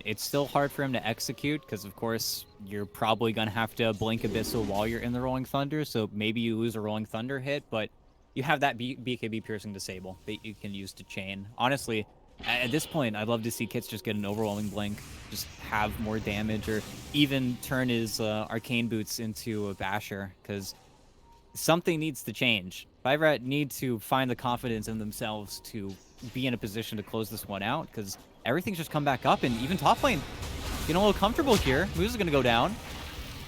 it's still hard for him to execute because, of course, you're probably going to have to blink Abyssal while you're in the Rolling Thunder. So maybe you lose a Rolling Thunder hit, but you have that BKB piercing disable that you can use to chain. Honestly, at this point, I'd love to see Kits just get an overwhelming blink, just have more damage, or even turn his arcane boots into a basher because something needs to change. 5RAT need to find the confidence in themselves to be in a position to close this one out because everything's just come back up, and even top lane getting a little comfortable here. Moose is going to go down.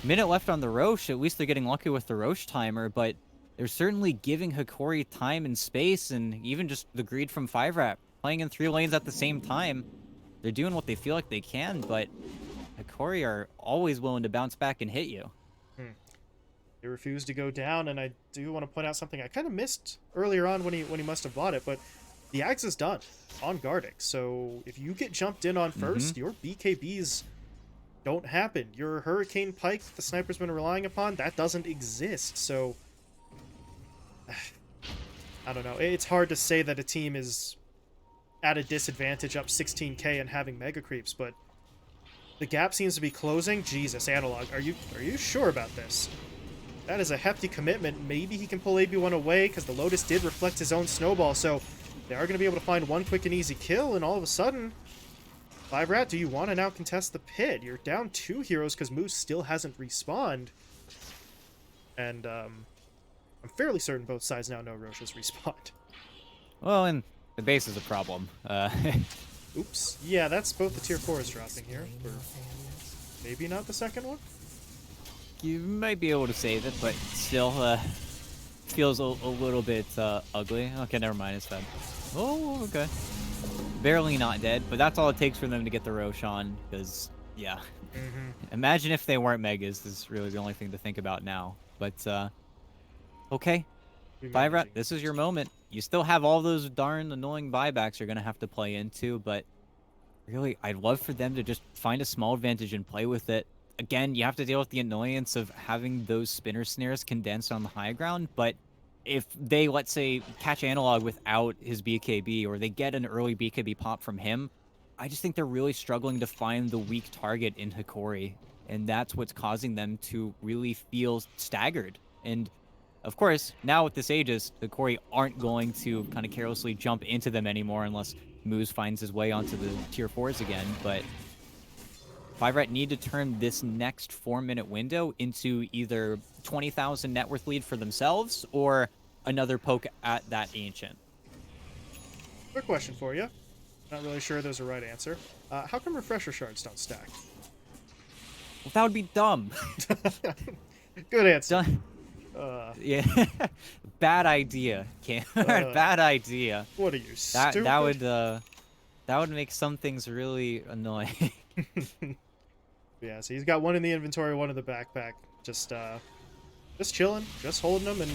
Minute left on the Roche. At least they're getting lucky with the Roche timer, but they're certainly giving Hokori time and space, and even just the greed from 5RAT. Playing in 3 lanes at the same time. They're doing what they feel like they can, but Hokori are always willing to bounce back and hit you. He refused to go down, and I do want to point out something I kind of missed earlier on when he must have bought it, but the Axe is done on Gardic, so if you get jumped in on first, your BKBs don't happen. Your Hurricane Pike that the sniper's been relying upon, that doesn't exist, so I don't know. It's hard to say that a team is at a disadvantage up 16k and having mega creeps, but the gap seems to be closing. Jesus, Analog, are you sure about this? That is a hefty commitment. Maybe he can pull AB1 away because the Lotus did reflect his own snowball, so they are going to be able to find one quick and easy kill, and all of a sudden, 5RAT, do you want to now contest the pit? You're down 2 heroes because Moose still hasn't respawned, and I'm fairly certain both sides now know Roche has respawned. Well, and the base is a problem. Oops. Yeah, that's both the tier 4s dropping here. Or maybe not the second one? You might be able to save it, but still feels a little bit ugly. Okay, never mind, it's fine. Oh, okay. Barely not dead, but that's all it takes for them to get the Roche on, because, yeah. Imagine if they weren't Megas, is really the only thing to think about now. But, okay. 5RAT, this is your moment. You still have all those darn annoying buybacks you're going to have to play into, but really, I'd love for them to just find a small advantage and play with it. Again, you have to deal with the annoyance of having those spinner snares condensed on the high ground, but if they, let's say, catch Analog without his BKB, or they get an early BKB pop from him, I just think they're really struggling to find the weak target in Hokori, and that's what's causing them to really feel staggered. And of course, now with this Aegis, Hokori aren't going to kind of carelessly jump into them anymore unless Moose finds his way onto the tier 4s again, but 5RAT need to turn this next 4-minute window into either 20,000 net worth lead for themselves or another poke at that Ancient. Quick question for you. Not really sure there's a right answer. How come refresher shards don't stack? Well, that would be dumb. Good answer. Yeah. Bad idea, Cam. Bad idea. What are you, stupid? That would make some things really annoying. Yeah, so he's got one in the inventory, one in the backpack. Just chilling, just holding them, and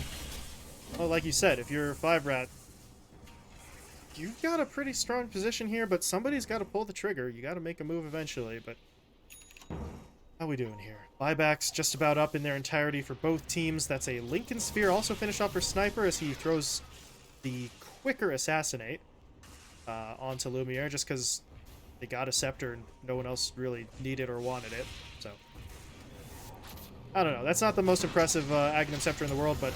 well, like you said, if you're 5RAT, you've got a pretty strong position here, but somebody's got to pull the trigger. You got to make a move eventually, but how we doing here? Buybacks just about up in their entirety for both teams. That's a Lincoln Sphere, also finished off for Sniper as he throws the quicker Assassinate onto Lumiere, just because they got a Scepter and no one else really needed or wanted it. So I don't know. That's not the most impressive Aghanim Scepter in the world, but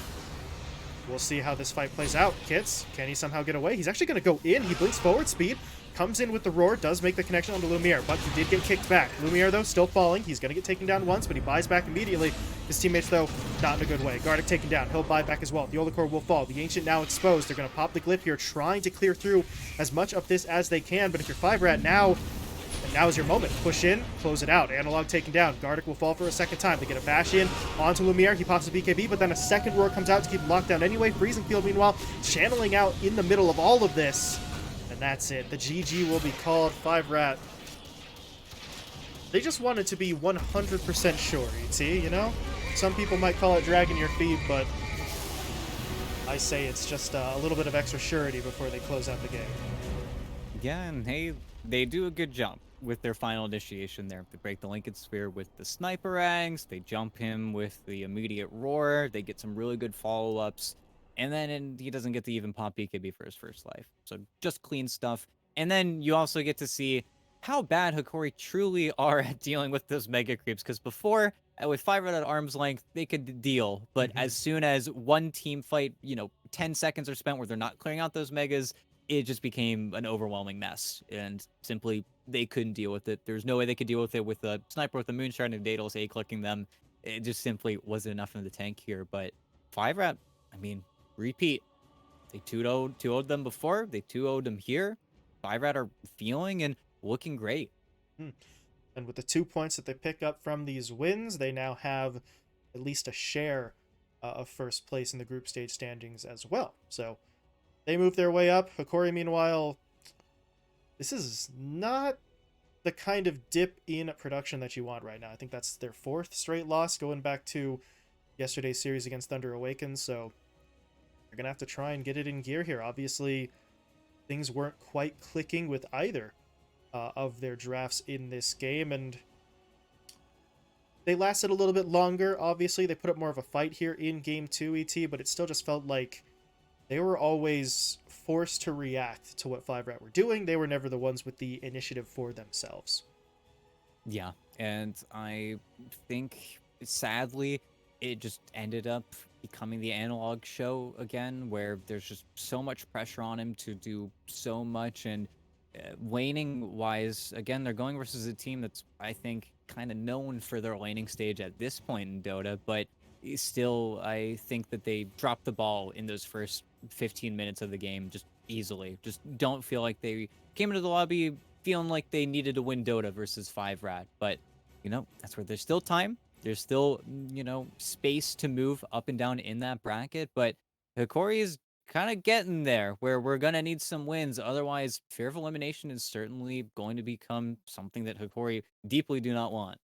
we'll see how this fight plays out. Kits, can he somehow get away? He's actually going to go in. He blinks forward speed, comes in with the roar, does make the connection onto Lumiere, but he did get kicked back. Lumiere, though, still falling. He's going to get taken down once, but he buys back immediately. His teammates, though, not in a good way. Gardic taken down. He'll buy back as well. The Olikor will fall. The Ancient now exposed. They're going to pop the Glyph here, trying to clear through as much of this as they can, but if you're 5RAT now, and now is your moment. Push in, close it out. Analog taken down. Gardic will fall for a second time. They get a bash in onto Lumiere. He pops a BKB, but then a second roar comes out to keep him locked down anyway. Freezing Field, meanwhile, channeling out in the middle of all of this. And that's it. The GG will be called. 5RAT. They just wanted to be 100% sure, see, you know? Some people might call it dragging your feet, but I say it's just a little bit of extra surety before they close out the game. Yeah, and hey, they do a good job with their final initiation there. They break the Lincoln Sphere with the Sniper Rangs, they jump him with the immediate roar, they get some really good follow-ups, and then he doesn't get to even pop BKB for his first life. So just clean stuff. And then you also get to see how bad Hokori truly are at dealing with those mega creeps. Because before, with 5 at arm's length, they could deal. But Mhm. as soon as one team fight, 10 seconds are spent where they're not clearing out those megas, it just became an overwhelming mess. And simply, they couldn't deal with it. There's no way they could deal with it with a sniper with a moonshot and Daedalus A-clicking them. It just simply wasn't enough in the tank here. But 5-rat, I mean, repeat. They 2-0'd them before. They 2-0'd them here. 5-rat are feeling and looking great. Hmm. And with the 2 points that they pick up from these wins, they now have at least a share of first place in the group stage standings as well. So they move their way up. Hokori, meanwhile, this is not the kind of dip in production that you want right now. I think that's their 4th straight loss going back to yesterday's series against Thunder Awakens. So you're going to have to try and get it in gear here. Obviously, things weren't quite clicking with either of their drafts in this game, and they lasted a little bit longer. Obviously, they put up more of a fight here in Game 2, ET, but it still just felt like they were always forced to react to what 5-rat were doing. They were never the ones with the initiative for themselves. Yeah, and I think sadly it just ended up becoming the analog show again, where there's just so much pressure on him to do so much. And laning wise, again, they're going versus a team that's, I think, kind of known for their laning stage at this point in Dota, but still, I think that they dropped the ball in those first 15 minutes of the game just easily. Just don't feel like they came into the lobby feeling like they needed to win Dota versus 5-rat. But, that's where there's still time. There's still, space to move up and down in that bracket. But Hokori is kind of getting there where we're going to need some wins. Otherwise, fear of elimination is certainly going to become something that Hokori deeply do not want.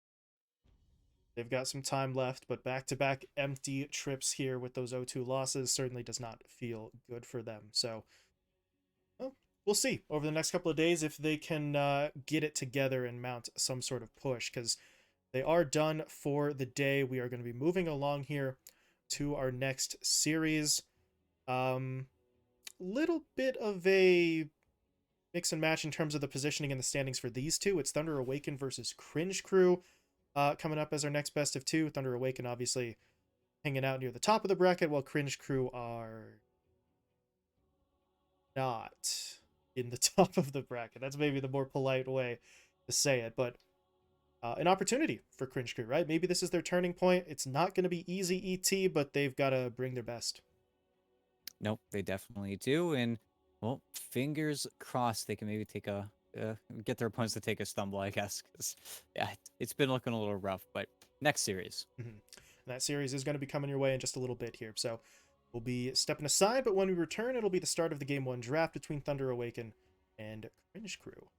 They've got some time left, but back-to-back empty trips here with those 0-2 losses certainly does not feel good for them. So, well, we'll see over the next couple of days if they can get it together and mount some sort of push, because they are done for the day. We are going to be moving along here to our next series. Little bit of a mix and match in terms of the positioning and the standings for these two. It's Thunder Awaken versus Cringe Crew coming up as our next best of 2. Thunder Awaken obviously hanging out near the top of the bracket, while Cringe Crew are not in the top of the bracket. That's maybe the more polite way to say it, but an opportunity for Cringe Crew, right? Maybe this is their turning point. It's not going to be easy, ET, but they've got to bring their best. Nope, they definitely do. And, well, fingers crossed they can maybe get their opponents to take a stumble, I guess. 'Cause, yeah, it's been looking a little rough. But next series. Mm-hmm. That series is going to be coming your way in just a little bit here. So we'll be stepping aside, but when we return, it'll be the start of the Game 1 draft between Thunder Awaken and Cringe Crew.